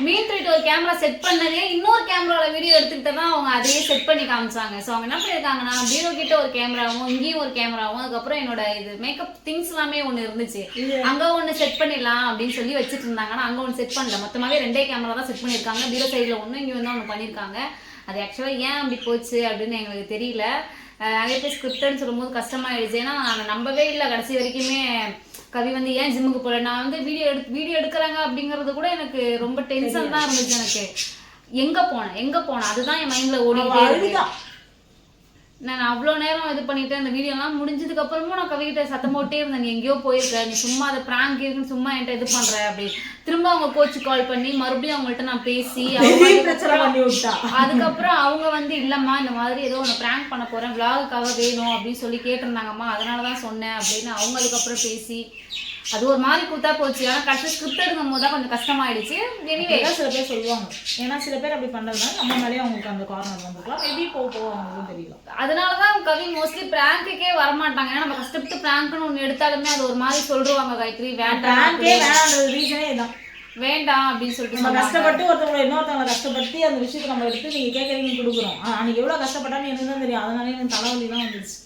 மீன் தொட்டிட்டு ஒரு கேமரா செட் பண்ணதே இன்னொரு கேமராவில் வீடியோ எடுத்துக்கிட்ட தான் அவங்க அதையே செட் பண்ணி காமிச்சாங்க. ஸோ அவங்க என்ன பண்ணியிருக்காங்கன்னா, பீரோ கிட்ட ஒரு கேமராவும் இங்கேயும் ஒரு கேமராவும், அதுக்கப்புறம் என்னோட இது மேக்கப் திங்ஸ் எல்லாமே ஒன்று இருந்துச்சு, அங்கே ஒன்று செட் பண்ணிடலாம் அப்படின்னு சொல்லி வச்சுட்டு இருந்தாங்க. ஆனால் அங்கே ஒன்று செட் பண்ணல, மொத்தமாகவே 2 கேமரா தான் செட் பண்ணியிருக்காங்க. பீரோ சைடில் ஒன்று, இங்கே வந்து ஒன்று பண்ணியிருக்காங்க. அது ஆக்சுவலாக ஏன் அப்படி போச்சு அப்படின்னு எங்களுக்கு தெரியல. நிறைய பேர் ஸ்கிரிப்டட்னு சொல்லும்போது கஷ்டமாயிடுச்சு. ஏன்னா நான் நம்பவே இல்லை கடைசி வரைக்குமே கவி வந்து ஏன் ஜிம்முக்கு போகல. நான் வந்து வீடியோ எடுக்கிறாங்க அப்படிங்கிறது கூட எனக்கு ரொம்ப டென்ஷன் தான் இருந்துச்சு. எனக்கு எங்கே போனேன் அதுதான் என் மைண்டில் ஓடிட்டே இருக்கு. நான் அவ்வளோ நேரம் இது பண்ணிட்டு அந்த வீடியோலாம் முடிஞ்சதுக்கு அப்புறமும் நான் கவிகிட்ட சத்தம் போட்டே இருந்தேன், நீ எங்கேயோ போயிருக்க, நீ சும்மா அதை ப்ராங்க் இருக்குன்னு சும்மா என்கிட்ட இது பண்ற அப்படி. திரும்ப அவங்க கோச்சு கால் பண்ணி மறுபடியும் அவங்கள்ட்ட நான் பேசி அதுக்கப்புறம் அவங்க வந்து இல்லம்மா இந்த மாதிரி ஏதோ ஒன்று ப்ராங்க் பண்ண போறேன், விளாகுக்காக வேணும் அப்படின்னு சொல்லி கேட்டிருந்தாங்கம்மா, அதனாலதான் சொன்னேன் அப்படின்னு அவங்க அதுக்கப்புறம் பேசி அது ஒரு மாதிரி கூத்தா போச்சு. ஆனால் கடைசி ஸ்கிரிப்ட் எடுக்கும் போது தான் கொஞ்சம் கஷ்டமாயிடுச்சு. எனிவே சில பேர் சொல்லுவாங்க, ஏன்னா சில பேர் அப்படி பண்றதுனால நம்ம மேலேயே அவங்களுக்கு அந்த கார்னர் வந்துருக்கலாம், மேபி போவாங்க தெரியல. அதனாலதான் கவி மோஸ்ட்லி பிராங்குக்கே வரமாட்டாங்க. ஏன்னா நம்ம கஷ்டப்பட்டு பிராங்க்னு ஒன்று எடுத்தாலுமே அது ஒரு மாதிரி சொல்லுவாங்க, காயத்ரி வேண்டாம் ரீசனே இதான், வேண்டாம் அப்படின்னு சொல்லிட்டு நம்ம கஷ்டப்பட்டு இன்னொருத்தவங்களை கஷ்டப்பட்டு அந்த விஷயத்தை நம்ம எடுத்து நீங்க கேட்கறீங்கன்னு கொடுக்குறோம். அன்னைக்கு எவ்வளவு கஷ்டப்பட்டாலும் எனக்கு தான் தெரியும். அதனால எனக்கு தலைவலி தான் வந்துருச்சு.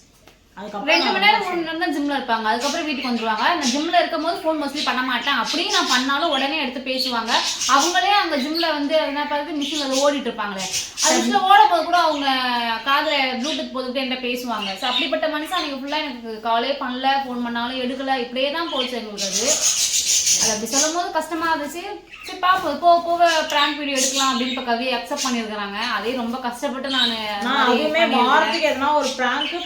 2 மணி நேரம் 3 மணி நேரம் தான் ஜிம்ல இருப்பாங்க, அதுக்கப்புறம் வீட்டுக்கு வந்துருவாங்க. நான் ஜிம்ல இருக்கும் போது ஃபோன் மோஸ்ட்லி பண்ண மாட்டேன். அப்படியே நான் பண்ணாலும் உடனே எடுத்து பேசுவாங்க. அவங்களே அங்க ஜிம்ல வந்து என்ன பார்த்து மிஷின்ல ஓடிட்டு இருப்பாங்களே, அது மிஷின்ல ஓட போது கூட அவங்க காதுல ப்ளூடூத் போட்டுக்கிட்டு என்கிட்ட பேசுவாங்க. ஸோ அப்படிப்பட்ட மனுஷன் அன்னைக்கு ஃபுல்லா எனக்கு காலே பண்ணல, ஃபோன் பண்ணாலும் எடுக்கல, இப்படியே தான் போச்சு எங்களுக்கு. அது அப்படி சொல்லும் போது கஷ்டமா இருந்துச்சு. சரி பாப்போம், போக பிராங்க் வீடியோ எடுக்கலாம் அப்படின்னு இப்போ கவியை அக்செப்ட் பண்ணியிருக்கிறாங்க. அதே ரொம்ப கஷ்டப்பட்டு நான் வாரத்துக்கு எதனா ஒரு பிராங்கா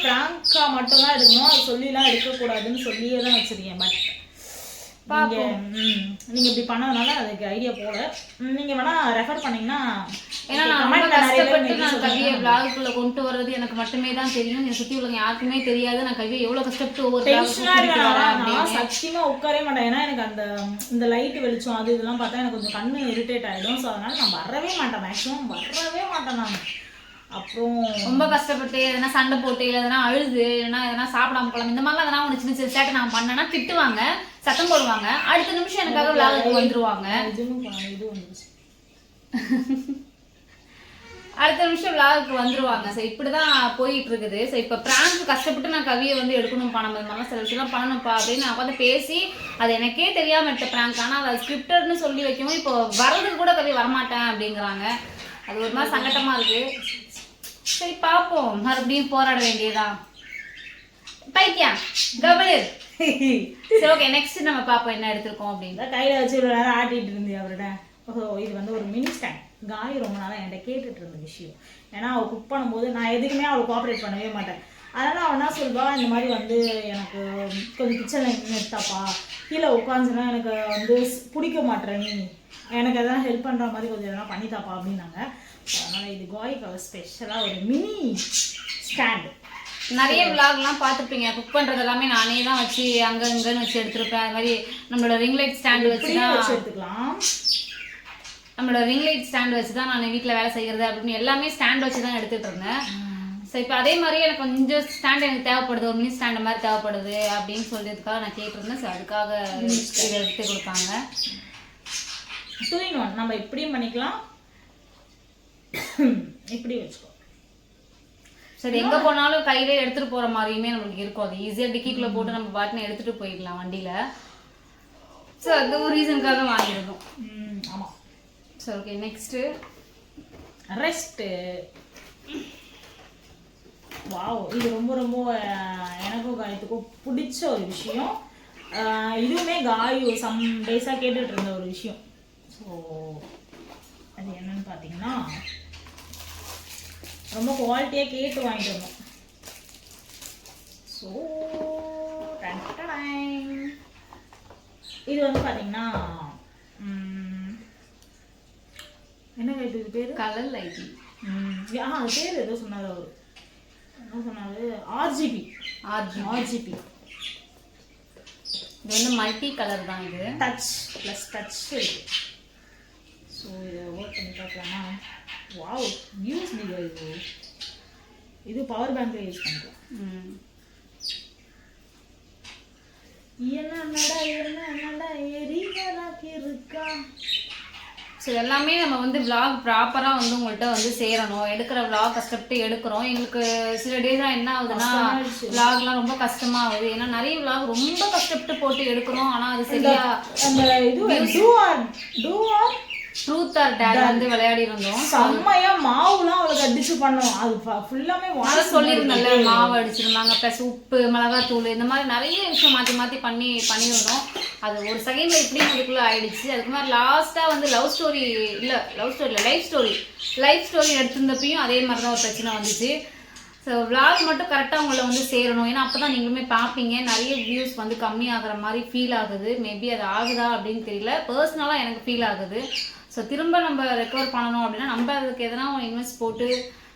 மட்டும் தான் எடுக்கணும், அது சொல்லிலாம் எடுக்கக்கூடாதுன்னு சொல்லியே தான் வச்சிருக்கேன். பட் நீங்க இப்படி பண்ணதுனால அதுக்கு ஐடியா போல. நீங்க வேணா ரெஃபர் பண்ணீங்கன்னா, ஏன்னா நான் ரொம்ப கஷ்டப்பட்டு நான் கவியை vlogக்குள்ள கொண்டு வர்றது எனக்கு மட்டுமே தான் தெரியும். என்னை சுற்றி உள்ளவங்க யாருக்குமே தெரியாது நான் கவியை எவ்வளோ கஷ்டப்பட்டு ஒவ்வொரு நான் சத்தியமா உட்காரவே மாட்டேன். ஏன்னா எனக்கு அந்த இந்த லைட் வெளிச்சம் அது இதெல்லாம் பார்த்தா எனக்கு கொஞ்சம் கண்ணு இரிட்டேட் ஆகிடும். ஸோ அதனால நான் வரவே மாட்டேன், மேக்ஸிமம் வரவே மாட்டேன் நான். அப்புறம் ரொம்ப கஷ்டப்பட்டு எதனா சண்டை போட்டு இல்லை எதனா அழுது இல்லைன்னா எதனா சாப்பிடாம போகலாம் இந்த மாதிரிலாம் எதனா ஒன்று சின்ன சின்ன சேட்டை நான் பண்ணேன்னா திட்டுவாங்க, சத்தம் போடுவாங்க. அடுத்த நிமிஷம் எனக்காக விளாடுக்கு வந்துருவாங்க. அடுத்த நிமிஷம் விளாகுக்கு வந்துருவாங்க. ஸோ இப்படிதான் போயிட்டு இருக்குது. ஸோ இப்போ பிராங்க் கஷ்டப்பட்டு நான் கவியை வந்து எடுக்கணும்ப்பா, நம்ம இந்த மாதிரிலாம் சில விஷயம்லாம் பண்ணணும்ப்பா அப்படின்னு நான் வந்து பேசி அது எனக்கே தெரியாமல் எடுத்த பிராங்க். ஆனால் அதை ஸ்கிரிப்டர்னு சொல்லி வைக்கவும் இப்போ வர்றதுக்கு கூட கவி வரமாட்டேன் அப்படிங்கிறாங்க. அது ஒரு மாதிரி சங்கட்டமா இருக்கு. சரி பார்ப்போம், மறுபடியும் போராட வேண்டியதா பைத்தியம் கபலர். சரி ஓகே, நெக்ஸ்ட் நம்ம பார்ப்போம் என்ன எடுத்திருக்கோம் அப்படின்னு. கையில் வச்சு இவ்வளோ நேரம் ஆட்டிகிட்டு இருந்தேன் அவர்கிட்ட. இது வந்து ஒரு மினி ஸ்டாண்ட். காய் ரொம்ப நாளாக என்கிட்ட கேட்டுட்டு இருந்த விஷயம். ஏன்னா அவள் குக் பண்ணும்போது நான் எதுக்குமே அவளை கோஆப்ரேட் பண்ணவே மாட்டேன். அதனால் அவள் என்ன சொல்வா, இந்த மாதிரி வந்து எனக்கு கொஞ்சம் கிச்சனில் நின்று எடுத்தாப்பா, கீழே உட்காந்துன்னா எனக்கு வந்து பிடிக்க மாட்டேன், நீ எனக்கு எதனா ஹெல்ப் பண்ணுற மாதிரி கொஞ்சம் எதனா பண்ணித்தாப்பா அப்படின்னாங்க. அதனால் இது காய்க்காக ஸ்பெஷலாக ஒரு மினி ஸ்டாண்டு. நிறைய விளாக்லாம் பார்த்துருப்பீங்க, குக் பண்ணுறது எல்லாமே நானே தான் வச்சு அங்கே இங்கேன்னு வச்சு எடுத்துருப்பேன். அது மாதிரி நம்மளோட ரிங் லைட் ஸ்டாண்டு வச்சு தான் எடுத்துக்கலாம். நம்மளோட ரிங் லைட் ஸ்டாண்ட் வச்சு தான் நான் வீட்டில் வேலை செய்கிறது அப்படின்னு எல்லாமே ஸ்டாண்ட் வச்சு தான் எடுத்துகிட்டு இருந்தேன். ஸோ இப்போ அதே மாதிரி எனக்கு கொஞ்சம் ஸ்டாண்ட் எனக்கு தேவைப்படுது, ஒரு மினி ஸ்டாண்டு மாதிரி தேவைப்படுது அப்படின்னு சொல்லியதுக்காக நான் கேட்டிருந்தேன். ஸோ அதுக்காக இதை எடுத்து கொடுத்தாங்க. 2 in 1 நம்ம இப்படியும் பண்ணிக்கலாம், இப்படி வச்சுக்கோ. சரி, எங்கே போனாலும் கையிலே எடுத்துகிட்டு போகிற மாதிரியுமே நம்மளுக்கு இருக்கும். அது ஈஸியாக டிக்கிக்குள்ளே போட்டு நம்ம பாட்டுன்னு எடுத்துகிட்டு போயிடலாம் வண்டியில். ஸோ அது ஒரு ரீசனுக்காக வாங்கியிருந்தோம். ஆமாம். சரி ஓகே, நெக்ஸ்ட்டு ரெஸ்ட்டு. வாவ், இது ரொம்ப ரொம்ப எனக்கும் காயத்துக்கும் பிடிச்ச ஒரு விஷயம். இதுவுமே காயு சம் டேஸாக கேட்டுட்டு இருந்த ஒரு விஷயம். ஸோ அது என்னன்னு பார்த்தீங்கன்னா ரொம்ப குவாலிட்டியாக கேட்டு வாங்கிட்டு வந்தோம். ஸோ இது வந்து பார்த்தீங்கன்னா என்ன லைட், இது பேர் கலர் லைட்டிங். அது பேர் ஏதோ சொன்னார் அவர், என்ன சொன்னாரு, ஆர்ஜிபி. ஆர்ஜிபி இது வந்து மல்டி கலர் தான். இது டச் ப்ளஸ் டச் இருக்கு. ஸோ இதை ஒர்க் பண்ணி பார்க்கலாமா? வாவ், யூஸ் இது பவர் பேங்க்ல யூஸ் பண்ணிக்கலாம். என்னடா எரிகளாக்கி இருக்கா. ஸோ எல்லாமே நம்ம வந்து விளாக் ப்ராப்பராக வந்து உங்கள்கிட்ட வந்து சேரணும். எடுக்கிற விளாக் கஷ்டப்பட்டு எடுக்கிறோம். எங்களுக்கு சில டேஸாக என்ன ஆகுதுன்னா விளாக்லாம் ரொம்ப கஷ்டமாகுது. ஏன்னா நிறைய விளாக் ரொம்ப கஷ்டப்பட்டு போட்டு எடுக்கிறோம். ஆனால் அது சரியா ட்ரூத் ஆர் டேர் வந்து விளையாடி இருந்தோம். செம்மையா மாவுலாம் அவளுக்கு அடிச்சு பண்ணோம். அது ஃபுல்லாமே சொல்லியிருந்தோம்ல, மாவு அடிச்சிருந்தாங்க, ப்ளஸ் உப்பு, மிளகாத்தூள், இந்த மாதிரி நிறைய விஷயம் மாற்றி மாற்றி பண்ணியிருந்தோம். அது ஒரு செகண்ட்ல இப்படியும் அதுக்குள்ளே ஆயிடுச்சு. அதுக்கு மாதிரி லாஸ்ட்டாக வந்து லைஃப் ஸ்டோரி எடுத்திருந்தப்பையும் அதே மாதிரி தான் ஒரு பிரச்சனை வந்துச்சு. ஸோ விளாக் மட்டும் கரெக்டாக உங்களை வந்து சேரணும். ஏன்னா அப்போ தான் நீங்களுமே பார்ப்பீங்க. நிறைய வியூஸ் வந்து கம்மியாகிற மாதிரி ஃபீல் ஆகுது. மேபி அது ஆகுதா அப்படின்னு தெரியல, பர்சனலாக எனக்கு ஃபீல் ஆகுது. ஸோ திரும்ப நம்ம ரெக்கவர் பண்ணணும் அப்படின்னா நம்ம அதுக்கு எதனா இன்வெஸ்ட் போட்டு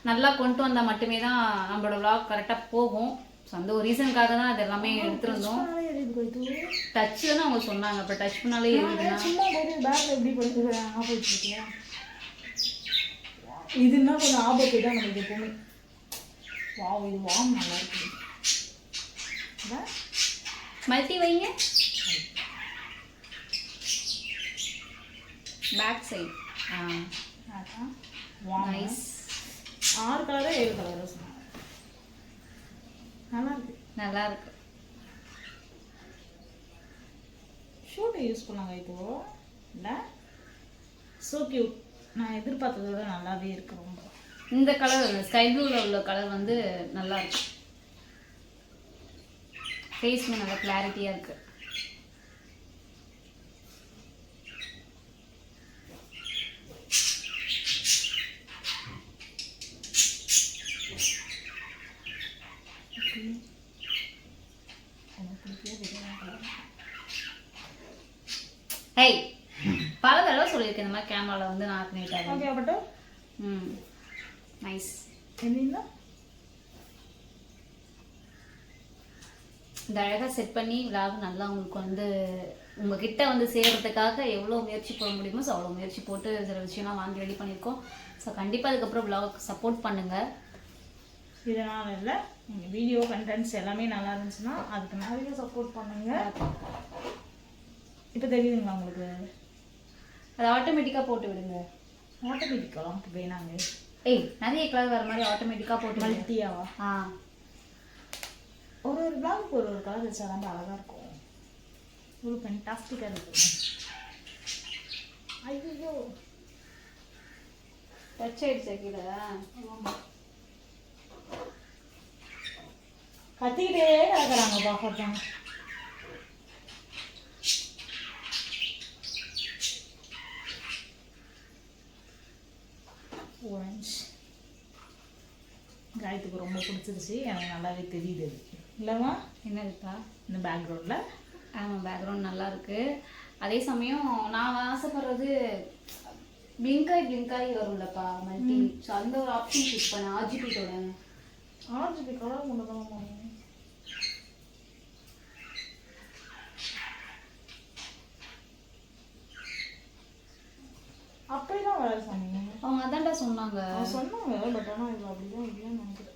நல்லா கொண்டு வந்தால் மட்டுமே தான் நம்மளோட விளாக் கரெக்டாக போகும். ஸோ அந்த ஒரு ரீசனுக்காக தான் அது எல்லாமே எடுத்துருந்தோம். டச்சு தான் அவங்க சொன்னாங்க. இப்போ டச் பண்ணாலே இதுன்னா கொஞ்சம் ஆபத்து தான் நமக்கு எப்பவுமே. வாவ், இது வாம் நல்லா இருக்கு. மல்டி வைங்க, பேக் சைடு. நைஸ். 6 கலரோ 7 கலரோ சொன்னாங்க. நல்லா இருக்கு. ஷூட்டை யூஸ் பண்ணாங்க இப்போ இல்லை? So cute. நான் எதிர்பார்த்ததோட நல்லாவே இருக்கு. ரொம்ப இந்த கலர் ஸ்கை ப்ளூவில் உள்ள கலர் வந்து நல்லா இருக்கு. ஃபேஸ்மே நல்லா கிளாரிட்டியாக இருக்கு. ஹேய் பல தடவை சொல்லியிருக்கேன் இந்த மாதிரி கேமராவில் வந்து நான் நீட்டாக. ஓகே பட்டு நைஸ். என்ன இந்த அழகாக செட் பண்ணி விளாக் நல்லா உங்களுக்கு வந்து உங்ககிட்ட வந்து சேர்கிறதுக்காக எவ்வளோ முயற்சி போட முடியுமோ ஸோ அவ்வளோ முயற்சி போட்டு சில விஷயம்லாம் வாங்கி ரெடி பண்ணியிருக்கோம். ஸோ கண்டிப்பாக அதுக்கப்புறம் விளாக் சப்போர்ட் பண்ணுங்கள். இதனால் இல்லை எங்கள் வீடியோ கண்டென்ட்ஸ் எல்லாமே நல்லா இருந்துச்சுன்னா அதுக்கு நிறைய சப்போர்ட் பண்ணுங்கள். இப்போ தெரியுதுங்களா உங்களுக்கு? அது ஆட்டோமேட்டிக்காக போட்டு விடுங்க. ஆட்டோமேட்டிக்கலாம் வேணாங்க. நிறைய கலர் வர மாதிரி ஆட்டோமேட்டிக்காக போட்டு மல்டியாவா? ஒரு பிளாக் ஒரு கலர் வச்சா தான் அழகாக இருக்கும். ஒரு ஃபென்டாஸ்டிக்காக இருக்கும். ஐயோ டச் ஆயிடுச்சு கீழே. கத்திக்கிட்டே கிடக்குறாங்க பார்க்கறதாங்க. ஓரஞ்ச் காயத்துக்கு ரொம்ப பிடிச்சிருச்சு. எனக்கு நல்லாவே தெரியுது அது இல்லைம்மா? என்னதுப்பா இந்த பேக்ரவுண்டில்? ஆமாம் பேக்ரவுண்ட் நல்லா இருக்கு. அதே சமயம் நான் ஆசைப்படுறது பிளிங்காய் வரும்லப்பா மல்டி. ஸோ அந்த ஒரு ஆப்ஷன் சூஸ் பண்ணேன் ஆர்ஜிபியோட. ஆர்ஜிபி கலர் கொண்டு தான் அப்படிதான் வராது சாமி. அவங்க அதான்டா சொன்னாங்க. சொன்னாங்க பட் ஆனால் இது அப்படிதான் இல்லைன்னு நினைக்கிறேன்.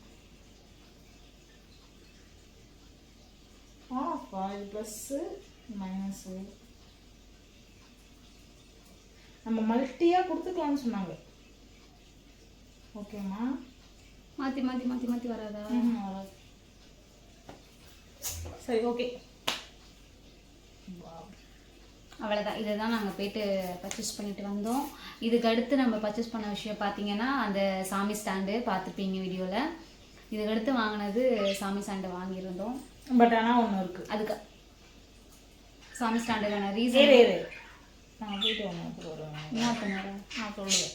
ஆனாப்பா இது ப்ளஸ்ஸு மைனஸு நம்ம மல்டியாக கொடுத்துக்கலாம்னு சொன்னாங்க. ஓகேம்மா? மாற்றி மாற்றி மாற்றி மாற்றி வராதா? வராது. சரி ஓகே அவ்வளோதான். இதை தான் நாங்கள் போயிட்டு பர்ச்சேஸ் பண்ணிட்டு வந்தோம். இதுக்கு அடுத்து நம்ம பர்ச்சேஸ் பண்ண விஷயம் பார்த்தீங்கன்னா அந்த சாமி ஸ்டாண்டு பார்த்துப்பீங்க வீடியோவில். இதுக்கு அடுத்து வாங்கினது சாமி ஸ்டாண்டு வாங்கியிருந்தோம். பட் ஆனால் ஒன்று இருக்குது. அதுக்கு சாமி ஸ்டாண்டுக்கான ரீசன் நான் போயிட்டு ஒன்று வருவேன். என்ன பண்ணுறேன் நான் சொல்லுவேன்.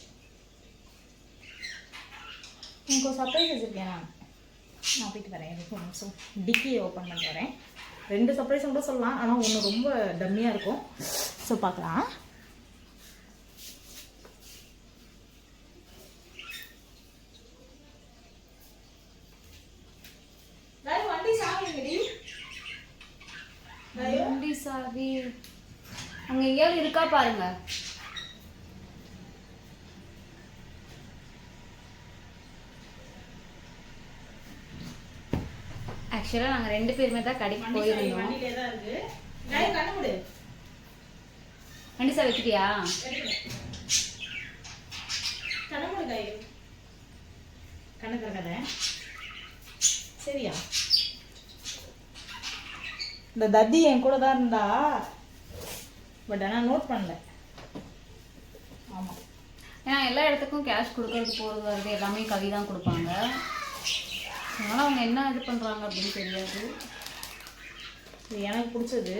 எனக்கு ஒரு சர்ப்ரைஸ் வச்சுருக்கேன். நான் போயிட்டு வரேன். எனக்கு ஒரு நிமிஷம் டிக்கியை ஓப்பன் பண்ணிட்டு வரேன். 2 சர்ப்ரைஸும் கூட சொல்லலாம், ஆனால் ஒன்று ரொம்ப டம்மியாக இருக்கும். ஸோ பார்க்கலாம். வண்டி சாவி அங்கே எங்கேயாவது இருக்கா பாருங்க. ஆக்சுவலாக நாங்கள் 2 பேருமே தான் கடைக்கு போயிருந்தோம். வண்டி சாவி வச்சுட்டியா? கணக்கு கதை சரியா? இந்த தத்தி என் கூட தான் இருந்தா, பட் ஆனால் நோட் பண்ணல. ஆமாம், ஏன்னா எல்லா இடத்துக்கும் கேஷ் கொடுக்கறது போகிறது வருது எல்லாமே கவி தான் கொடுப்பாங்க. அதனால் அவங்க என்ன இது பண்ணுறாங்க அப்படின்னு தெரியாது. இது எனக்கு பிடிச்சது.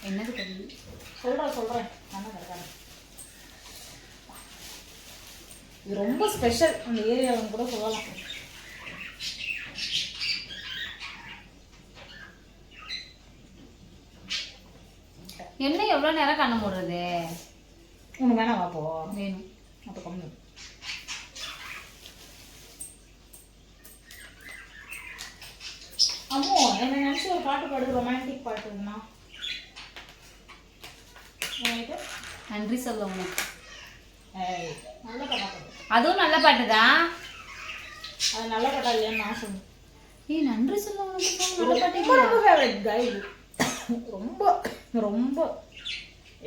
என்னது கவி? சொல்கிறேன் ஆனால் கரெக்டாக. இது ரொம்ப ஸ்பெஷல் அந்த ஏரியாவில் கூட சொல்லலாம். என்ன எவ்வளோ நேரம் கண்ண மூடுறது? உனக்கு வேணாம் வாப்போ. வேணும். அப்போ கம்மி. அம்மோ என்ன நினச்சி ஒரு பாட்டு பாடுது, ரொமான்டிக் பாட்டுன்னா நன்றி சொல்ல உனக்கு. நல்ல பாட்டு. அதுவும் நல்ல பாட்டு தான். அது நல்ல பாட்டா இல்லையான்னு நான் சொன்னேன். நன்றி சொல்ல உனக்கு நல்ல பாட்டு. ரொம்ப ஃபேவரட் கை. ரொம்ப ரொம்ப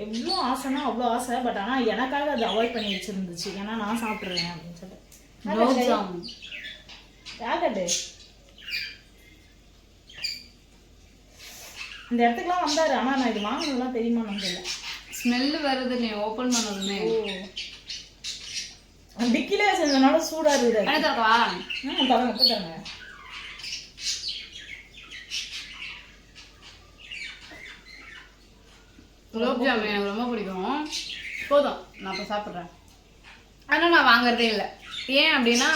எவ்வளோ ஆசைன்னா அவ்வளோ ஆசை. பட் ஆனால் எனக்காக அது அவாய்ட் பண்ணி வச்சுருந்துச்சு. ஏன்னா நான் சாப்பிட்றேன் அப்படின்னு சொல்லிட்டு. யாக்கட்டு இந்த இடத்துக்குலாம் வந்தாரு. ஆனால் நான் இது வாங்கலாம் தெரியுமான்னு தெரியல. ஸ்மெல்லு வருது நீ ஓப்பன் பண்ணதுமே. டிக்கிலே செஞ்சதுனால சூடாக இருக்குது. தரவா? தரங்க எப்போ தரங்க. குலோப் ஜாமுன் எனக்கு ரொம்ப பிடிக்கும். போதும் நான் இப்போ சாப்பிட்றேன். ஆனால் நான் வாங்குறதே இல்லை. ஏன் அப்படின்னா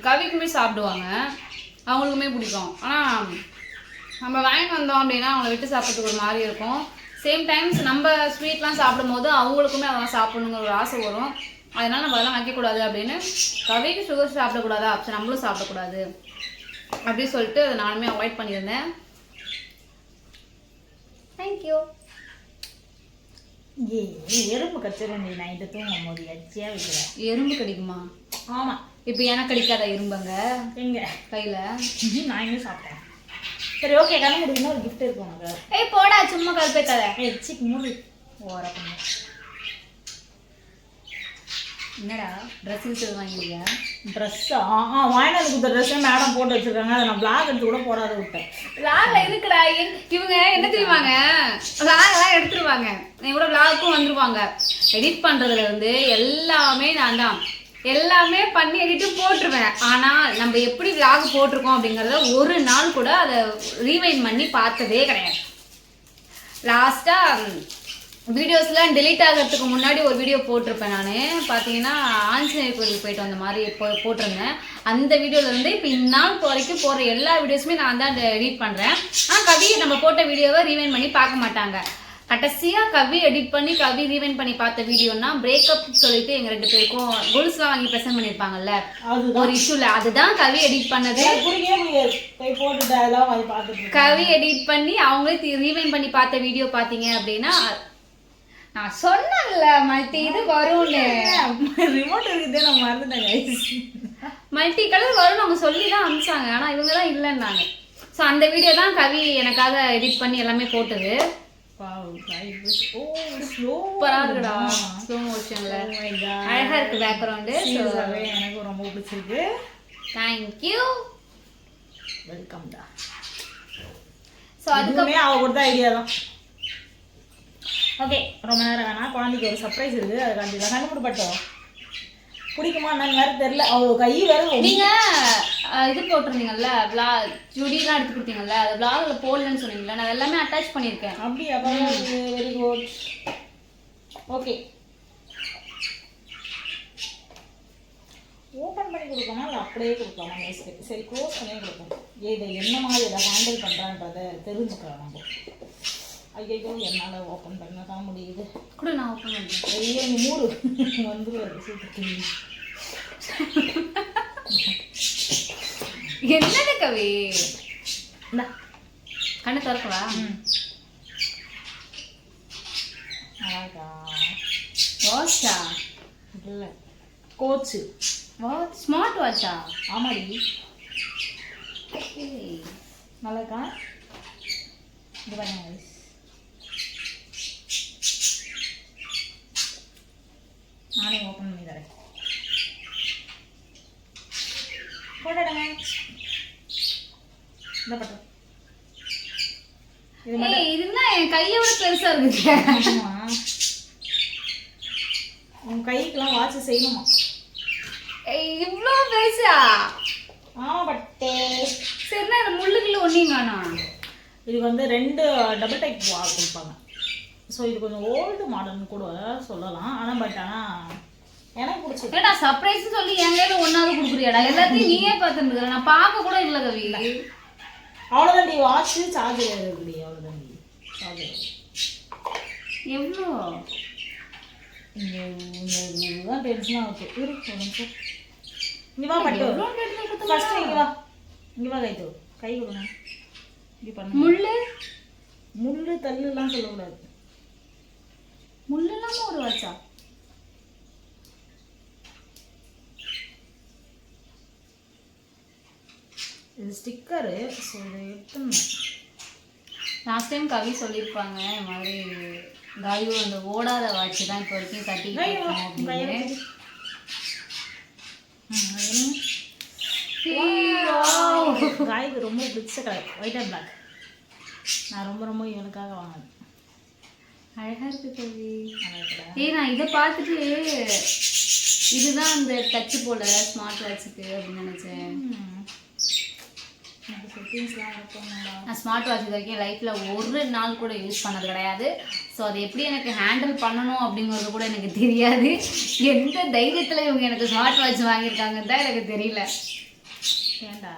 கவிக்குமே சாப்பிடுவாங்க, அவங்களுக்குமே பிடிக்கும். ஆனால் நம்ம வாங்கிட்டு வந்தோம் அப்படின்னா அவங்கள விட்டு சாப்பிட்றதுக்கு ஒரு மாதிரி இருக்கும். சேம் டைம்ஸ் நம்ம ஸ்வீட்லாம் சாப்பிடும்போது அவங்களுக்குமே அதெல்லாம் சாப்பிடணுங்கிற ஒரு ஆசை வரும். அதனால நம்ம அதெல்லாம் வைக்கக்கூடாது அப்படின்னு, கவிக்கு சுகர் சாப்பிடக்கூடாதா அப்போ நம்மளும் சாப்பிடக்கூடாது அப்படின்னு சொல்லிட்டு அதை நானுமே அவாய்ட் பண்ணியிருந்தேன். தேங்க்யூ. எறும்பு கச்சிரும் நீ நைட்டு தூங்கும் போது எச்சியா வைக்கிற. எறும்பு கடிக்குமா? ஆமா. இப்போ எனக்கு கடிக்காத எறும்புங்க எங்க கையில? நான் எங்கே சாப்பிட்டேன். சரி ஓகே, கண்ணு முடிக்கணும். ஒரு கிஃப்ட் இருக்கு உனக்கு. ஏய் போடா சும்மா கல்பேக்காத. எச்சிக்கு மூடு ஓர பண்ணு. என்னடா ட்ரெஸ் யூஸ் வாங்கிருக்கியா? ட்ரெஸ்ஸா? வாங்கினது கொடுத்த ட்ரெஸ்ஸே மேடம் போட்டு வச்சிருக்காங்க. அதை நான் பிளாக் எடுத்து கூட போடாத விட்டேன். விளாக்ல இருக்குடா. இவங்க என்ன தெரியுமாங்க, விளாக்லாம் எடுத்துருவாங்க, இவ்வளோ விளாக்கும் வந்துருவாங்க. எடிட் பண்றதுல இருந்து எல்லாமே நான் தான் எல்லாமே பண்ணி எடிட்டும் போட்டுருவேன். ஆனால் நம்ம எப்படி விளாக் போட்டிருக்கோம் அப்படிங்கிறத ஒரு நாள் கூட அதை ரீவைண்ட் பண்ணி பார்த்ததே கிடையாது. லாஸ்ட்டாக வீடியோஸ்லாம் டெலீட் ஆகிறதுக்கு முன்னாடி ஒரு வீடியோ போட்டிருப்பேன் நான். பார்த்தீங்கன்னா ஆஞ்சநேயர் கோயிலுக்கு போயிட்டு வந்த மாதிரி போட்டிருந்தேன். அந்த வீடியோலேருந்து இப்போ இந்நாள் வரைக்கும் போகிற எல்லா வீடியோஸுமே நான் தான் எடிட் பண்ணுறேன். ஆனால் கவி நம்ம போட்ட வீடியோவை ரீவைண்ட் பண்ணி பார்க்க மாட்டாங்க. கடைசியாக கவி எடிட் பண்ணி கவி ரீவைண்ட் பண்ணி பார்த்த வீடியோனா பிரேக்கப் சொல்லிட்டு எங்கள் 2 பேருக்கும் கோல்ஸ்லாம் வாங்கி ப்ரெசென்ட் பண்ணியிருப்பாங்கல்ல ஒரு இஷ்யூல, அதுதான் கவி எடிட் பண்ணது. கவி எடிட் பண்ணி அவங்களே ரீவைண்ட் பண்ணி பார்த்த வீடியோ பார்த்தீங்க அப்படின்னா, நான் சொன்னேன்ல மல்டி இது வரும்னு. ரிமோட் இருக்குதே நான் மறந்துட்டேன். மல்டி கலர் வரும்னு அவங்க சொல்லி தான் அனுப்பிச்சாங்க. ஆனால் இவங்க தான் இல்லைன்னாங்க. ஸோ அந்த வீடியோ தான் கவி எனக்காக எடிட் பண்ணி எல்லாமே போட்டது. சூப்பரா இருக்குடா, ஸ்லோ மோஷன்ல அழகா இருக்கு பேக்ரவுண்டு. எனக்கு ரொம்ப பிடிச்சிருக்கு. தேங்க்யூ, வெல்கம் டா. ஸோ அதுக்குமே அவ கொடுத்த ஐடியா தான். ஓகே, ரொம்ப நேரம் வேணாம். குழந்தைக்கு ஒரு சர்ப்ரைஸ் இருக்குது, அது கண்டிப்பாக கண்டுபிடிப்பட்டோம். பிடிக்குமா என்னன்னு வேற தெரியல. அவங்க கை வேற. நீங்க இது போட்டிருந்தீங்கல்ல ஜுடிலாம் எடுத்து கொடுத்தீங்கல்ல, அது விளாக்ல போடலன்னு சொன்னீங்கல்ல, நான் எல்லாமே அட்டாச் பண்ணியிருக்கேன். அப்படியா? Very good. ஓகே, ஓப்பன் பண்ணி கொடுக்கணும் இல்லை அப்படியே கொடுக்கலாம். சரி க்ளோஸ் பண்ணி கொடுப்போம். இதை என்ன மாதிரி இதை ஹேண்டில் பண்ணுறான்றதை தெரிஞ்சுக்கலாம் நம்ம. ஐயோ என்னால் ஓப்பன் பண்ண தான் முடியுது. கூட நான் ஓப்பன் பண்ணுறேன். ஐயோ நீ மூடு வந்துருவாரு சூப்பர். என்னது கவி? கண்ணு திறக்கவா? அழகா வாட்சா? இல்லை கோச்சு. Watch smart வாட்சா? ஆமாடி. நல்லாக்கா? இது பாருங்க, நானே ஓப்பன் பண்ணி தரேன். போட்டுடுங்க. இந்த பட்டம் இதுன்னா என் கையோட பெருசா இருக்கு. உன் கைக்கெல்லாம் வாட்ச் செய்யணுமா? இவ்வளோ பெருசா? ஆமா பட்டே. சரிண்ணா, இந்த முள்ளுக்குள்ள ஒன்றையும் காணோம். இதுக்கு வந்து 2 டபுள் டைப் கொடுப்பாங்க. ஸோ இது கொஞ்சம் ஓல்டு மாடல்னு கூட சொல்லலாம். ஆனால் எனக்கு பிடிச்சிருக்கு. ஏடா சர்ப்ரைஸ் சொல்லி என் கையில ஒன்றாவது கொடுக்குறியாடா? எல்லாத்தையும் நீயே பார்த்துருக்குற, நான் பார்க்க கூட இல்லை கவி. அவ்வளோதான் டி. வாட்ச் சார்ஜர் இருக்குடி, அவ்வளோதான் டி. சார்ஜர் எவ்வளோ? இதுதான் டென்ஷனாக இருக்குது. இருக்கு இங்கே வா பட்டு. ஃபஸ்ட்டு இங்கே வா, இங்கே வா. கை கொடுங்க. இப்படி பண்ணு. முள்ளு தள்ளுலாம் சொல்லக்கூடாது. முள்ளு இல்லாமல் ஒரு வாட்சா? இது ஸ்டிக்கரு. ஸோ இதை எடுத்துணும். லாஸ்ட் டைம் கவி சொல்லியிருப்பாங்க இந்த மாதிரி காயு அந்த ஓடாத வாட்சி தான் இப்போ வரைக்கும் கட்டிட்டு இருக்கோம் அப்படின்னு. காய்க்கு ரொம்ப பிடிச்ச கலர் ஒயிட் அண்ட் பிளாக். நான் ரொம்ப இவனுக்காக வாங்கினேன். அழகா இருக்கு கவி. நான் இதை பார்த்துட்டு இதுதான் அந்த டச்சு போல ஸ்மார்ட் வாட்சுக்கு அப்படின்னு நினைச்சேன். நான் ஸ்மார்ட் வாட்ச் இது வரைக்கும் லைஃப்பில் ஒரு நாள் கூட யூஸ் பண்ணது கிடையாது. ஸோ அதை எப்படி எனக்கு ஹேண்டில் பண்ணணும் அப்படிங்கிறது கூட எனக்கு தெரியாது. எந்த தைரியத்தில் இவங்க எனக்கு ஸ்மார்ட் வாட்ச் வாங்கியிருக்காங்கன்னு தான் எனக்கு தெரியல. ஏண்டா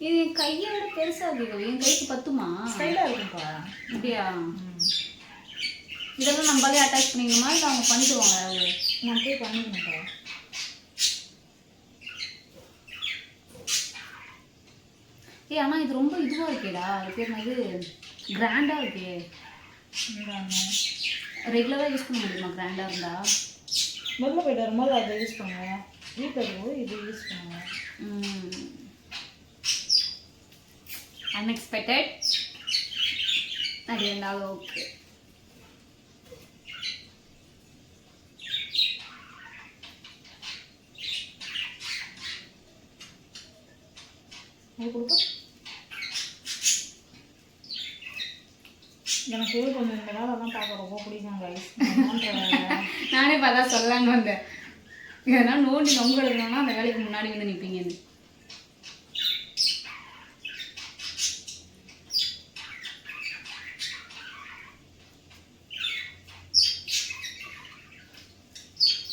இது என் கையை விட பெருசாக இருக்குது, என் கைக்கு பத்துமா? ஸ்டைலாக இருக்கும்ப்பா. அப்படியா? இதெல்லாம் நம்மளே அட்டாச் பண்ணிக்கணுமா இல்லை அவங்க பண்ணிக்குவாங்க? யாராவது? நான் போய் பண்ணிக்கணும்ப்பா. ஆனால் இது ரொம்ப இதுவாக இருக்கேடா, அது பேர் என்னது, கிராண்டாக இருக்கே. ரெகுலராக யூஸ் பண்ண முடியுமா கிராண்டாக இருந்தா? வெளில போய்ட்டு வரும்போது அதை யூஸ் பண்ணுங்க, வீட்டில் இருக்கும்போது இது யூஸ் பண்ணுங்க. அன்எக்ஸ்பெக்டட் அது இருந்தாலும் ஓகே. எனக்கு கொஞ்சம் இந்த வேலை தான் பார்க்க ரொம்ப பிடிக்கும் கைஸ். நானே பார்த்தா சொல்லலான்னு வந்தேன், ஏன்னா நோண்டி நொங்க எடுக்கணும்னா அந்த வேலைக்கு முன்னாடி வந்து நிற்பீங்கன்னு.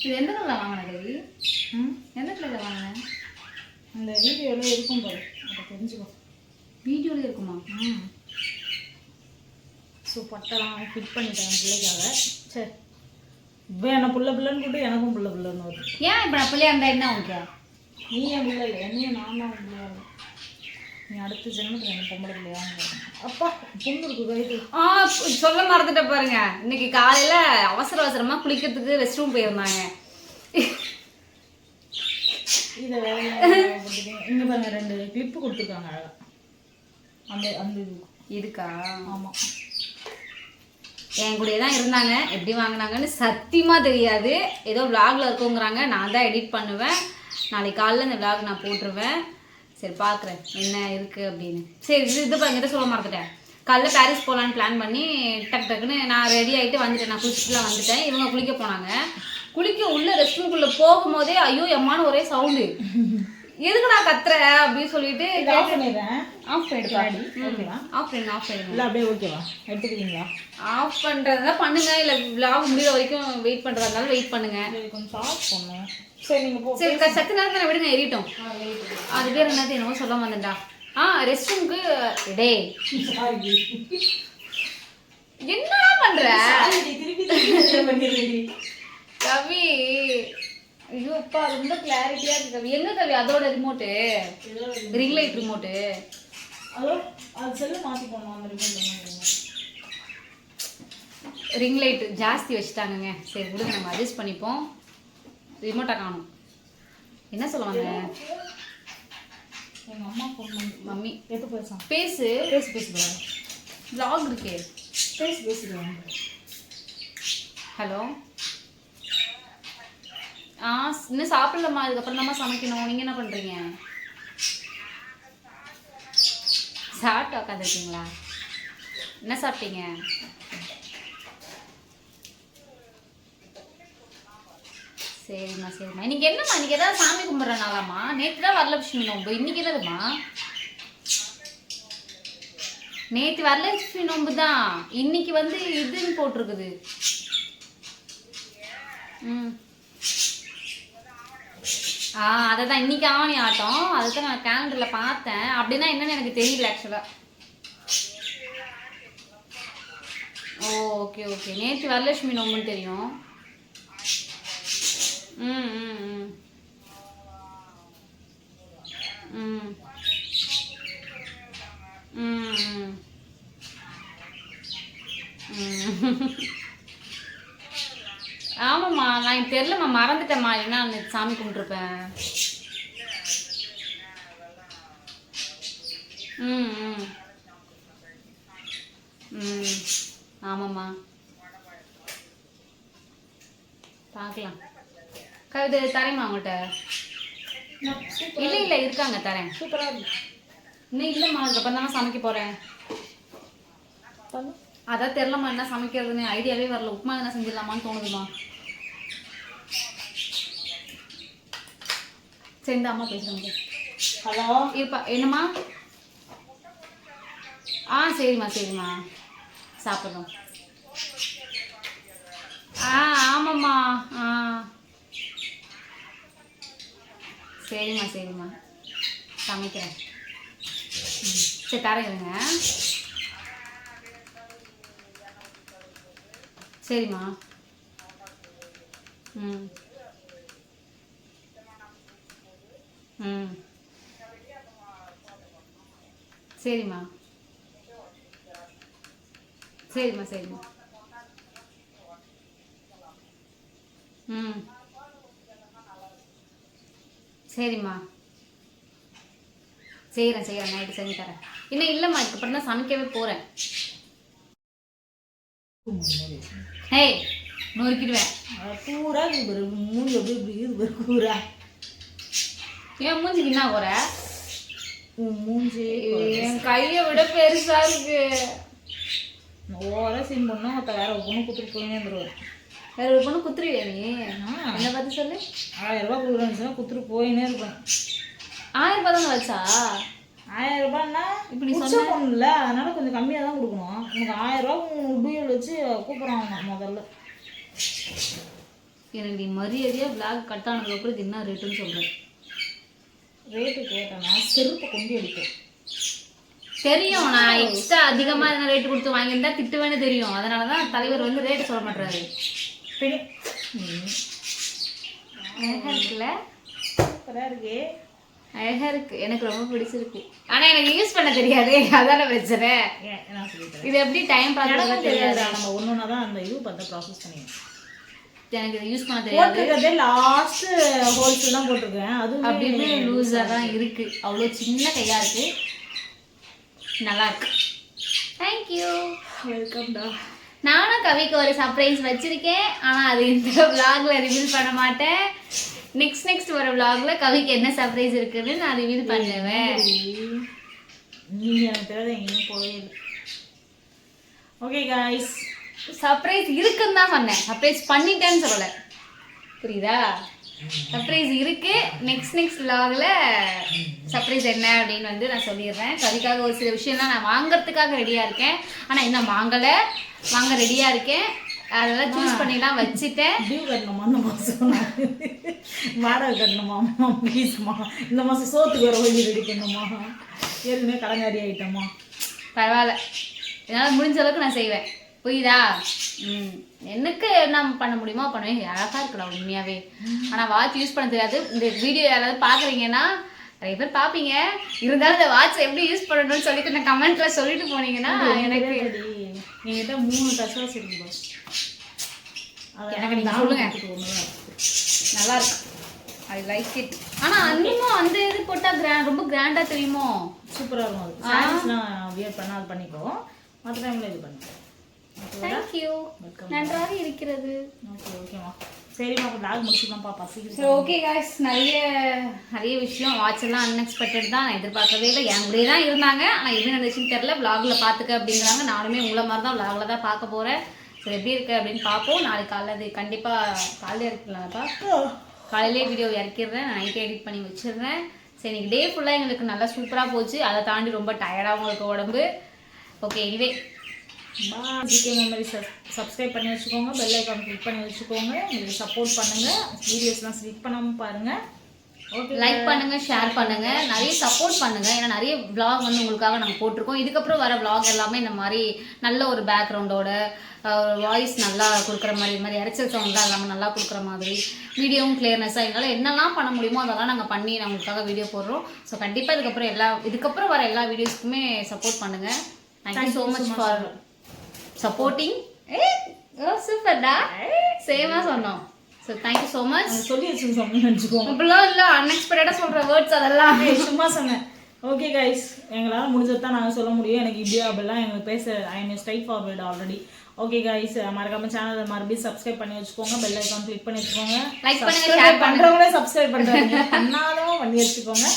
இது எந்த கடையில் வாங்கின கவி? எந்த கடையில் வாங்கினேன்? அந்த வீடியோவில் இருக்கும் பாரு, அதை தெரிஞ்சுக்கோ. வீடியோவில் இருக்குமா? ஸோ பட்டெல்லாம் ஃபிட் பண்ணிட்டேன் பிள்ளைக்காக. சரி, இப்போ என்ன பிள்ளைன்னு கூட்டு எனக்கும் பிள்ளைன்னு வருது. ஏன் இப்போ நான் பிள்ளையா இருந்தா என்ன உனக்கு? நீ என் பிள்ளை இல்லை, என்னையும் நான் தான் பிள்ளையா இல்லை. நீ அடுத்த ஜென்மத்தில் எனக்கு பொம்பளை பிள்ளையான்னு அப்பா பொண்ணு இருக்கு கைது. சொல்ல மறந்துட்ட பாருங்க, இன்னைக்கு காலையில் அவசரமாக குளிக்கிறதுக்கு ரெஸ்ட் ரூம் போயிருந்தாங்க. இதை வேலை இங்கே பாருங்க, 2 கிளிப்பு கொடுத்துருக்காங்க அழகா. அந்த அந்த இதுக்கா? ஆமாம், என் கூடயே தான் இருந்தாங்க. எப்படி வாங்கினாங்கன்னு சத்தியமாக தெரியாது. ஏதோ விளாகில் இருக்கோங்கிறாங்க, நான் தான் எடிட் பண்ணுவேன். நாளைக்கு காலையில் இந்த விளாக் நான் போட்டுருவேன். சரி பார்க்குறேன் என்ன இருக்குது அப்படின்னு. சரி இது பண்ணிட்டு சொல்ல மறந்துட்டேன். காலைல பாரிஸ் போகலான்னு பிளான் பண்ணி டக்குன்னு நான் ரெடி ஆகிட்டு வந்துட்டேன். நான் குளிச்சுட்டுலாம் வந்துட்டேன். இவங்க குளிக்க போனாங்க. குளிக்க உள்ள ரெஸ்ட் ரூம்குள்ளே போகும்போதே ஐயோ எம்மானு ஒரே சவுண்டு. எதுக்கு நான் கத்துற அப்படின்னு சொல்லிட்டு ஆஃப் பண்ணிடுறேன். ஆஃப் பண்ணிடுங்க. இல்லை அப்படியே ஓகேவா எடுத்துக்கிறீங்களா? ஆஃப் பண்ணுறதா பண்ணுங்க, இல்லை விளாக் முடிகிற வரைக்கும் வெயிட் பண்ணுறதா இருந்தாலும் வெயிட் பண்ணுங்க. கொஞ்சம் ஆஃப் பண்ணும். சரி நீங்கள் போ. சரி சத்து நேரத்தில் நான் விடுங்க, எறிட்டோம். அது பேர் என்னது என்னவோ சொல்ல வந்தேன்டா. ரெஸ்ட் ரூமுக்கு டே என்னடா பண்ற கவி? ஐயோ அப்பா ரொம்ப கிளாரிட்டியா இருக்கு கவி. எங்க கவி அதோட remote? Ring light remote. Hello, அது செல்லு மாற்றி போடணும். அந்த ரிமோட் ரிங் லைட் ஜாஸ்தி வச்சுட்டாங்கங்க. சரி விடுங்க, நம்ம அட்ஜஸ்ட் பண்ணிப்போம். ரிமோட்டை காணும். என்ன சொல்ல வந்தேன்? எங்கள் அம்மா ஃபோன் பண்ணி மம்மி எப்போ பேசலாம்? பேசு பேசுகிறேன். வ்ளாக் இருக்கே, பேசுகிறேன். ஹலோ. இன்னும் சாப்பிடலம்மா, இதுக்கப்புறம் தான்மா சமைக்கணும். நீங்கள் என்ன பண்ணுறீங்க? சாப்பிட்டு உட்காந்துருக்கீங்களா? என்ன சாப்பிட்டீங்க? சரிம்மா சரிம்மா. இன்னைக்கு என்னம்மா, இன்னைக்கு ஏதாவது சாமி கும்பிட்றனாலாமா? நேற்று தான் வரலட்சுமி நோம்பு, இன்னைக்கு என்னதுமா? நேற்று வரலட்சுமி நோம்பு தான், இன்னைக்கு வந்து இதுன்னு போட்டிருக்குது. அதை தான் இன்னைக்கு ஆவணி ஆட்டம். அதை தான் நான் கேலண்டரில் பார்த்தேன். அப்படின்னா என்னன்னு எனக்கு தெரியல ஆக்சுவலாக. ஓகே ஓகே, நேற்று வரலட்சுமி நோம்புன்னு தெரியும். ம் ம் ம் ம் ம் ஆமாம்மா, நான் எனக்கு தெரிலம்மா, மறந்துட்டேம்மா. இல்லைன்னா நான் சாமி கும்பிட்ருப்பேன். ம் ம் ம் ஆமாம்மா, பார்க்கலாம். கவிதை தரேம்மா உங்கள்கிட்ட? இல்லை இல்லை இருக்காங்க, தரேன். சூப்பராக இருக்கு. இன்னும் இல்லைம்மா, அதுக்கப்புறம் தானே சமைக்க போகிறேன். அதான் தெரிலம்மா என்ன சமைக்கிறதுன்னு ஐடியாவே வரல. உப்புமா என்ன செஞ்சிடலாமான்னு தோணுதுமா. சரி இந்த அம்மா பேசுகிறேங்க. ஹலோ இருப்பா. என்னம்மா? சரிம்மா சரிம்மா, சாப்பிட்றோம். ஆமாம்மா. சரிம்மா சரிம்மா, சமைக்கிறேன். சரி தரேன் இருங்க. சரிம்மா. ம் ம் சரிம்மா சரிம்மா சரிம்மா. ம் சரிம்மா செய்கிறேன் நைட்டு செஞ்சு தரேன். இன்னும் இல்லைம்மா, இதுக்கப்புறம் தான் சமைக்கவே போகிறேன். ஏய் நொறுக்கிடுவேன். பூரா மூஞ்சி அப்படியே இப்படி இது பூரா. ஏன் மூஞ்சிக்கு என்ன போற? மூஞ்சி என் கையை விட பெருசா இருக்கு. ஓவரா சீன் பண்ணா மற்ற வேற ஒரு பொண்ணு குத்துட்டு போயினே வந்துடுவேன். வேற ஒரு பொண்ணு குத்துருவியா நீ? என்ன பார்த்து சொல்லு. 1000 ரூபாய் கொடுக்குறேன்னு குத்துட்டு போயினே இருப்பேன். 1000 ரூபாய் தானே வச்சா? 1000 ரூபாய்னா இப்படி சொன்ன பொண்ணுல, அதனால கொஞ்சம் கம்மியாக தான் கொடுக்கணும். உனக்கு 1000 ரூபாய் டூயல் வச்சு கூப்பிட்றாங்க முதல்ல. எனக்கு நீ மரியாதையாக விளாக் கட் ஆனதுக்கப்புறம் இது என்ன ரேட்டுன்னு சொல்கிறேன். ரேட்டு கேட்டேன்னா செருப்பை கொண்டு அடிப்பேன். தெரியும், நான் எக்ஸ்ட்ரா அதிகமாக எதனா ரேட்டு கொடுத்து வாங்கியிருந்தா திட்டுவேன்னு தெரியும். அதனால தான் தலைவர் வந்து ரேட்டு சொல்ல மாட்டாரு. அழகா இருக்குல்ல? சூப்பராக இருக்கு. அழகா இருக்கு, எனக்கு ரொம்ப பிடிச்சிருக்கு. ஆனால் எனக்கு யூஸ் பண்ண தெரியாது, அதான பிரச்சனை. நான் சொல்லிட்டேன், இது எப்படி டைம் பார்க்கறது தெரியாது. நம்ம ஒன்று தான் அந்த இது பார்த்து ப்ராசஸ் பண்ணிடுவோம். எனக்கு இதை யூஸ் பண்ண தெரியாது. லாஸ்ட் ஹோல்ஸ் தான் போட்டிருக்கேன். அது அப்படியே லூஸாக தான் இருக்கு. அவ்வளோ சின்ன கையா இருக்கு. நல்லா இருக்கு. தேங்க்யூ. வெல்கம்டா. நானும் கவிக்கு ஒரு சர்ப்ரைஸ் வச்சிருக்கேன். ஆனால் அது இந்த விளாக்ல ரிவீல் பண்ண மாட்டேன். நெக்ஸ்ட் வர விளாக்ல கவிக்கு என்ன சர்ப்ரைஸ் இருக்குன்னு நான் ரிவீல் பண்ணுவேன். நீங்கள் எனக்கு தெரியாது, எங்கேயும் போகவே இல்லை. ஓகே காய்ஸ், சர்ப்ரைஸ் இருக்குன்னு தான் சொன்னேன், சர்ப்ரைஸ் பண்ணிட்டேன்னு சொல்லலை. புரியுதா? சர்ப்ரைஸ் இருக்கு. நெக்ஸ்ட் விலாகில் சர்ப்ரைஸ் என்ன அப்படின்னு வந்து நான் சொல்லிடுறேன். கவிக்காக ஒரு சில விஷயம்லாம் நான் வாங்கறதுக்காக ரெடியாக இருக்கேன். ஆனால் இன்னும் வாங்க ரெடியாக இருக்கேன். அதெல்லாம் சூஸ் பண்ணிலாம் வச்சுட்டேன். டியூ கட்டணுமா இந்த மாதம்? வாடகை கட்டணுமா? ப்ளீஸ்மா, இந்த மாதம் சோத்துக்கு வர வழி ரெடி பண்ணணுமா? ஏற்கனவே கலங்காரி ஆகிட்டோமா? பரவாயில்ல, என்னால் முடிஞ்ச அளவுக்கு நான் செய்வேன். புரியுதா? எனக்கு என்ன பண்ண முடியுமோ பண்ணுவேன். அழகாக இருக்கலாம் உண்மையாகவே. ஆனால் வாட்ச் யூஸ் பண்ண தெரியாது. இந்த வீடியோ யாராவது பார்க்குறீங்கன்னா, நிறைய பேர் பார்ப்பீங்க, இருந்தாலும் இந்த வாட்ச் எப்படி யூஸ் பண்ணணும்னு சொல்லிட்டு இந்த கமெண்ட்ல சொல்லிட்டு போனீங்கன்னா எனக்கு என்கிட்ட 3 டச் வாட்ச் இருக்கு பாஸ். எனக்கு நீங்கள் சொல்லுங்க. நல்லா இருக்கு, ஐ லைக் இட். ஆனால் இன்னமும் அந்த இது போட்டால் ரொம்ப கிராண்டாக தெரியுமோ? சூப்பராக இருக்கும். அது சாரீஸ்லாம் வியர் பண்ணால் அது பண்ணிக்கோ, மற்ற டைமில் இது பண்ணிக்கோ. தேங்க்யூ, நன்றாக இருக்கிறது. ஓகேம்மா, சரிம்மா, ப்ளாக் முடிச்சுக்கலாம்ப்பா, பசிக்குது. சரி, ஓகே காய்ஸ். நிறைய விஷயம் வாட்செல்லாம் அன்எக்ஸ்பெக்டட் தான். நான் எதிர்பார்க்கவே இல்லை. என் கூடயே தான் இருந்தாங்க, ஆனால் எப்படி நடந்துச்சுன்னு தெரில. விளாகில் பார்த்துக்க அப்படிங்கிறாங்க. நானுமே உங்களை மாதிரி தான் விளாகில் தான் பார்க்க போகிறேன். சரி, எப்படி இருக்குது அப்படின்னு பார்ப்போம். நாளைக்கு காலையில் அது கண்டிப்பாக காலையில் இருக்கலாம்ப்பா. காலையிலே வீடியோ இறக்கிடுறேன், நான் நைட்டே எடிட் பண்ணி வச்சிடுறேன். சரி, இன்னைக்கு டே ஃபுல்லாக எங்களுக்கு நல்லா சூப்பராக போச்சு. அதை தாண்டி ரொம்ப டயர்டாகவும் இருக்குது உடம்பு. Okay, anyway GK memories subscribe பண்ணி வச்சுக்கோங்க, பெல் ஐக்கான் கிளிக் பண்ணி வச்சுக்கோங்க. எங்களுக்கு சப்போர்ட் பண்ணுங்கள், வீடியோஸ்லாம் ஸ்கிப் பண்ணாமல் பாருங்கள். ஓகே, லைக் பண்ணுங்கள், ஷேர் பண்ணுங்கள், நிறைய சப்போர்ட் பண்ணுங்கள். ஏன்னா நிறைய vlog வந்து உங்களுக்காக நாங்கள் போட்டிருக்கோம். இதுக்கப்புறம் வர vlog எல்லாமே இந்த மாதிரி நல்ல ஒரு பேக்ரவுண்டோட வாய்ஸ் நல்லா கொடுக்குற மாதிரி, இது மாதிரி இறைச்சல் சவுண்ட்லாம் இல்லாமல் நல்லா கொடுக்குற மாதிரி, வீடியோவும் கிளியர்னஸாக எங்களால் என்னெல்லாம் பண்ண முடியுமோ அதெல்லாம் நாங்கள் பண்ணி நான் உங்களுக்காக வீடியோ போடுறோம். ஸோ கண்டிப்பாக இதுக்கப்புறம் வர எல்லா வீடியோஸ்க்குமே சப்போர்ட் பண்ணுங்கள். Thank you so much for supporting. சூப்பர்டா, சேமாக சொன்னோம். So thank you so much. சொல்லி வச்சுன்னு நினச்சிக்கோங்க. இப்படிலாம் இல்லை, அன்எக்ஸ்பெக்டடாக சொல்கிற வேர்ட்ஸ் அதெல்லாம் சும்மா சொன்னேன். ஓகே கைஸ், எங்களால் முடிஞ்சது தான் நாங்கள் சொல்ல முடியும். எனக்கு இப்படியா அப்படிலாம் எங்களுக்கு பேச I am straight forward already. Okay guys, மறக்காம சேனலை மறுபடியும் சப்ஸ்கிரைப் பண்ணி வச்சுக்கோங்க, பெல் ஐக்கான் கிளிக் பண்ணி வச்சுக்கோங்க. லைக் பண்ணுங்க, ஷேர் பண்ணுறவங்களே சப்ஸ்கிரைப் பண்ணுறாங்க, பண்ணாலும் பண்ணி வச்சுக்கோங்க.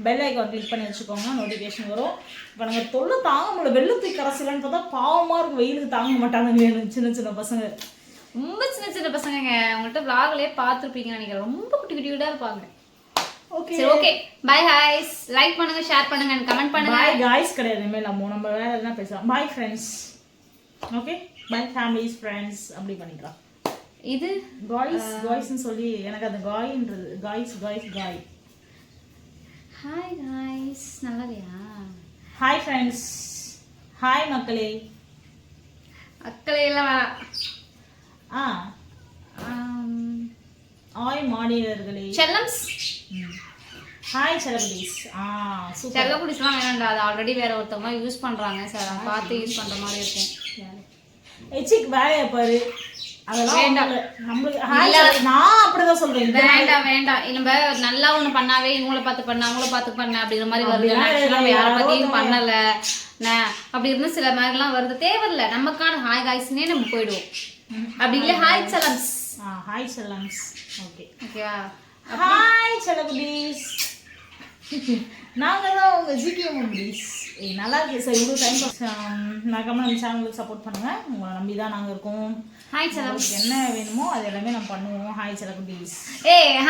பெல் ஐக்கான் கிளிக் பண்ணி வச்சுக்கோங்க, நோட்டிஃபிகேஷன் வரும். இப்போ நாங்கள் தொல்லை தாங்க முடியல, வெள்ளத்துக்கு கரைசலான்னு பார்த்தா பாவமாக இருக்கும். வெயிலுக்கு தாங்க மாட்டாங்க எனக்கு சின்ன பசங்க, ரொம்ப சின்ன பசங்க. உங்கள்கிட்ட vlogலயே பார்த்துருப்பீங்கன்னு நினைக்கிறேன். ரொம்ப குட்டியாக இருப்பாங்க. ஓகே சரி, ஓகே, பை காய்ஸ். லைக் பண்ணுங்க, ஷேர் பண்ணுங்க, கமெண்ட் பண்ணுங்க. பாய் காய்ஸ் கிடையாது, இனிமேல் நம்ம வேற எதுனா பேசலாம். Bye friends. Okay, bye families, friends அப்படி பண்ணிக்கலாம். இது காய்ஸ்ன்னு சொல்லி எனக்கு அந்த காய்ன்றது காய். ஹாய் காய்ஸ், நல்லாலையா? ஹாய் ஃப்ரெண்ட்ஸ், ஹாய் மக்களே. மக்களே எல்லாம் ஆ ஆய் மாநிலர்களே, செல்லம்ஸ். Hi celebrities. சூப்பர். செல்லக்குடிஸ்லாம் வேணாம்டா, அது ஆல்ரெடி வேற ஒருத்தவங்க யூஸ் பண்றாங்க சார், அதை பார்த்து யூஸ் பண்ற மாதிரி இருக்கும். எச்சிக் வேலையை பாரு, அதெல்லாம் வேண்டாம் நம்மளுக்கு. நான் அப்படிதான் சொல்றேன், வேண்டாம் வேண்டாம். நம்ம நல்லா ஒண்ணு பண்ணாவே இவங்கள பார்த்து பண்ண அவங்கள பார்த்து பண்ண அப்படிங்கிற மாதிரி வருது. நம்ம யாரை பத்தியும் பண்ணல அப்படி இருந்து சில மாதிரிலாம் வருது. தேவையில்லை, நமக்கான ஹாய் காய்ஸ்னே நம்ம போயிடுவோம். அப்படி இல்லை ஹாய் செல்லம்ஸ். ஹாய் செல்லம்ஸ். ஓகே ஓகேவா? Hi celebrities. நாங்கள் தான் உங்கள் ஜிகே மெமரிஸ். நல்லா இருக்கு சார், இவ்வளோ டைம் பாஸ். மறக்காம நம்ம சேனலுக்கு சப்போர்ட் பண்ணுங்க, உங்களை நம்பி தான் நாங்கள் இருக்கோம். ஹாய் செல்லம்ஸ். என்ன வேணுமோ அது எல்லாமே நம்ம பண்ணுவோம். Hi celebrities.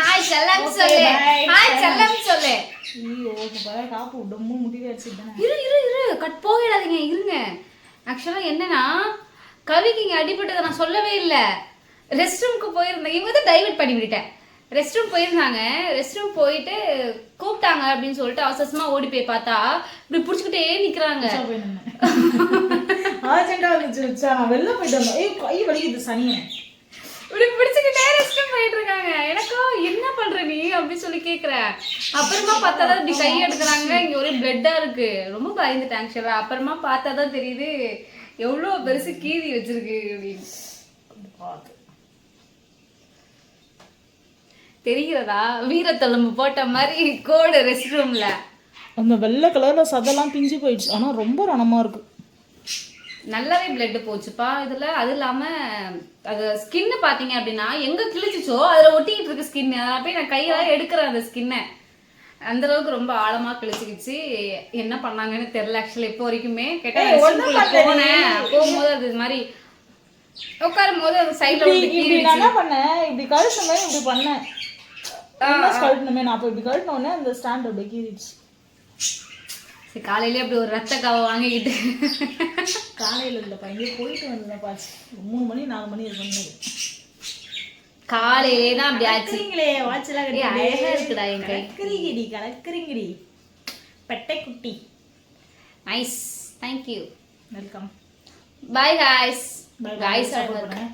ஹாய் செல்லம்ஸ் சொல்லு. ஹாய் செல்லம்ஸ் சொல்லு. ஐயோ பாரு, காப்பு டம்மு முட்டி வச்சுட்டேன். இரு கட் போயிடாதீங்க, இருங்க. ஆக்சுவலாக என்னன்னா கவிக்கு இங்கே அடிபட்டதை நான் சொல்லவே இல்லை. ரெஸ்ட் ரூமுக்கு போயிருந்தேன், இவங்க தான் டைவர்ட் பண்ணி விட்டேன். ரெஸ்ட் ரூம் போயிருந்தாங்க, ரெஸ்ட் ரூம் போயிட்டு கூப்பிட்டாங்க அப்படின்னு சொல்லிட்டு அவசரமா ஓடி போய் பார்த்தா இப்படி பிடிச்சிக்கிட்டே நிக்கிறாங்க. அர்ஜென்ட்டா வந்துச்சு, நான் வெளில போயிட்டு வந்தேன். கை வலிக்குது சனியே. இப்படி பிடிச்சிக்கிட்டே ரெஸ்ட் ரூம் போயிட்டு இருக்காங்க. எனக்கும் என்ன பண்ற நீ அப்படின்னு சொல்லி கேட்குறேன். அப்புறமா பார்த்தா இப்படி கை எடுக்கிறாங்க, இங்க ஒரே பிளட்டா இருக்கு. ரொம்ப பயந்துட்டேன் ஆக்சுவலா. அப்புறமா பார்த்தா தான் தெரியுது எவ்வளோ பெருசு கீறி வச்சிருக்கு அப்படின்னு. தெரிகிறதா? வீரத்தழும்பு போட்ட மாதிரி கோடு ரெஸ்ட் ரூம்ல. அந்த வெள்ளை கலர்ல சதெல்லாம் பிஞ்சு போயிடுச்சு, ஆனா ரொம்ப ரணமா இருக்கு. நல்லாவே பிளட் போச்சுப்பா இதுல. அது இல்லாம அது ஸ்கின்னு பாத்தீங்க அப்படின்னா எங்க கிழிச்சிச்சோ அதுல ஒட்டிக்கிட்டு இருக்கு ஸ்கின். அதை போய் நான் கையால எடுக்கிறேன் அந்த ஸ்கின்னை. அந்த அளவுக்கு ரொம்ப ஆழமா கிழிச்சுக்கிச்சு. என்ன பண்ணாங்கன்னு தெரியல ஆக்சுவலி இப்போ வரைக்குமே. கேட்டேன் போனேன், போகும்போது அது மாதிரி உட்காரும் போது அந்த சைட்ல என்ன பண்ணேன், இப்படி கழுத்துமே இப்படி பண்ணேன். கழுத்துமே நான் இப்படி கழுத்தினோடனே அந்த ஸ்டாண்ட் அப்படியே கீறிடுச்சு. சரி, காலையிலே அப்படி ஒரு ரத்த காவை வாங்கிக்கிட்டு காலையில இல்லை பையன் போயிட்டு வந்தேன் பாச்சு. 3 மணி 4 மணி இருக்கு. காலையிலே தான் அப்படி ஆச்சுங்களே. வாட்செல்லாம் அழகா இருக்குடா என் கை. கலக்குறீங்கடி பெட்டை குட்டி. Nice, thank you, welcome. Bye guys. Bye. Bye செல்லம்.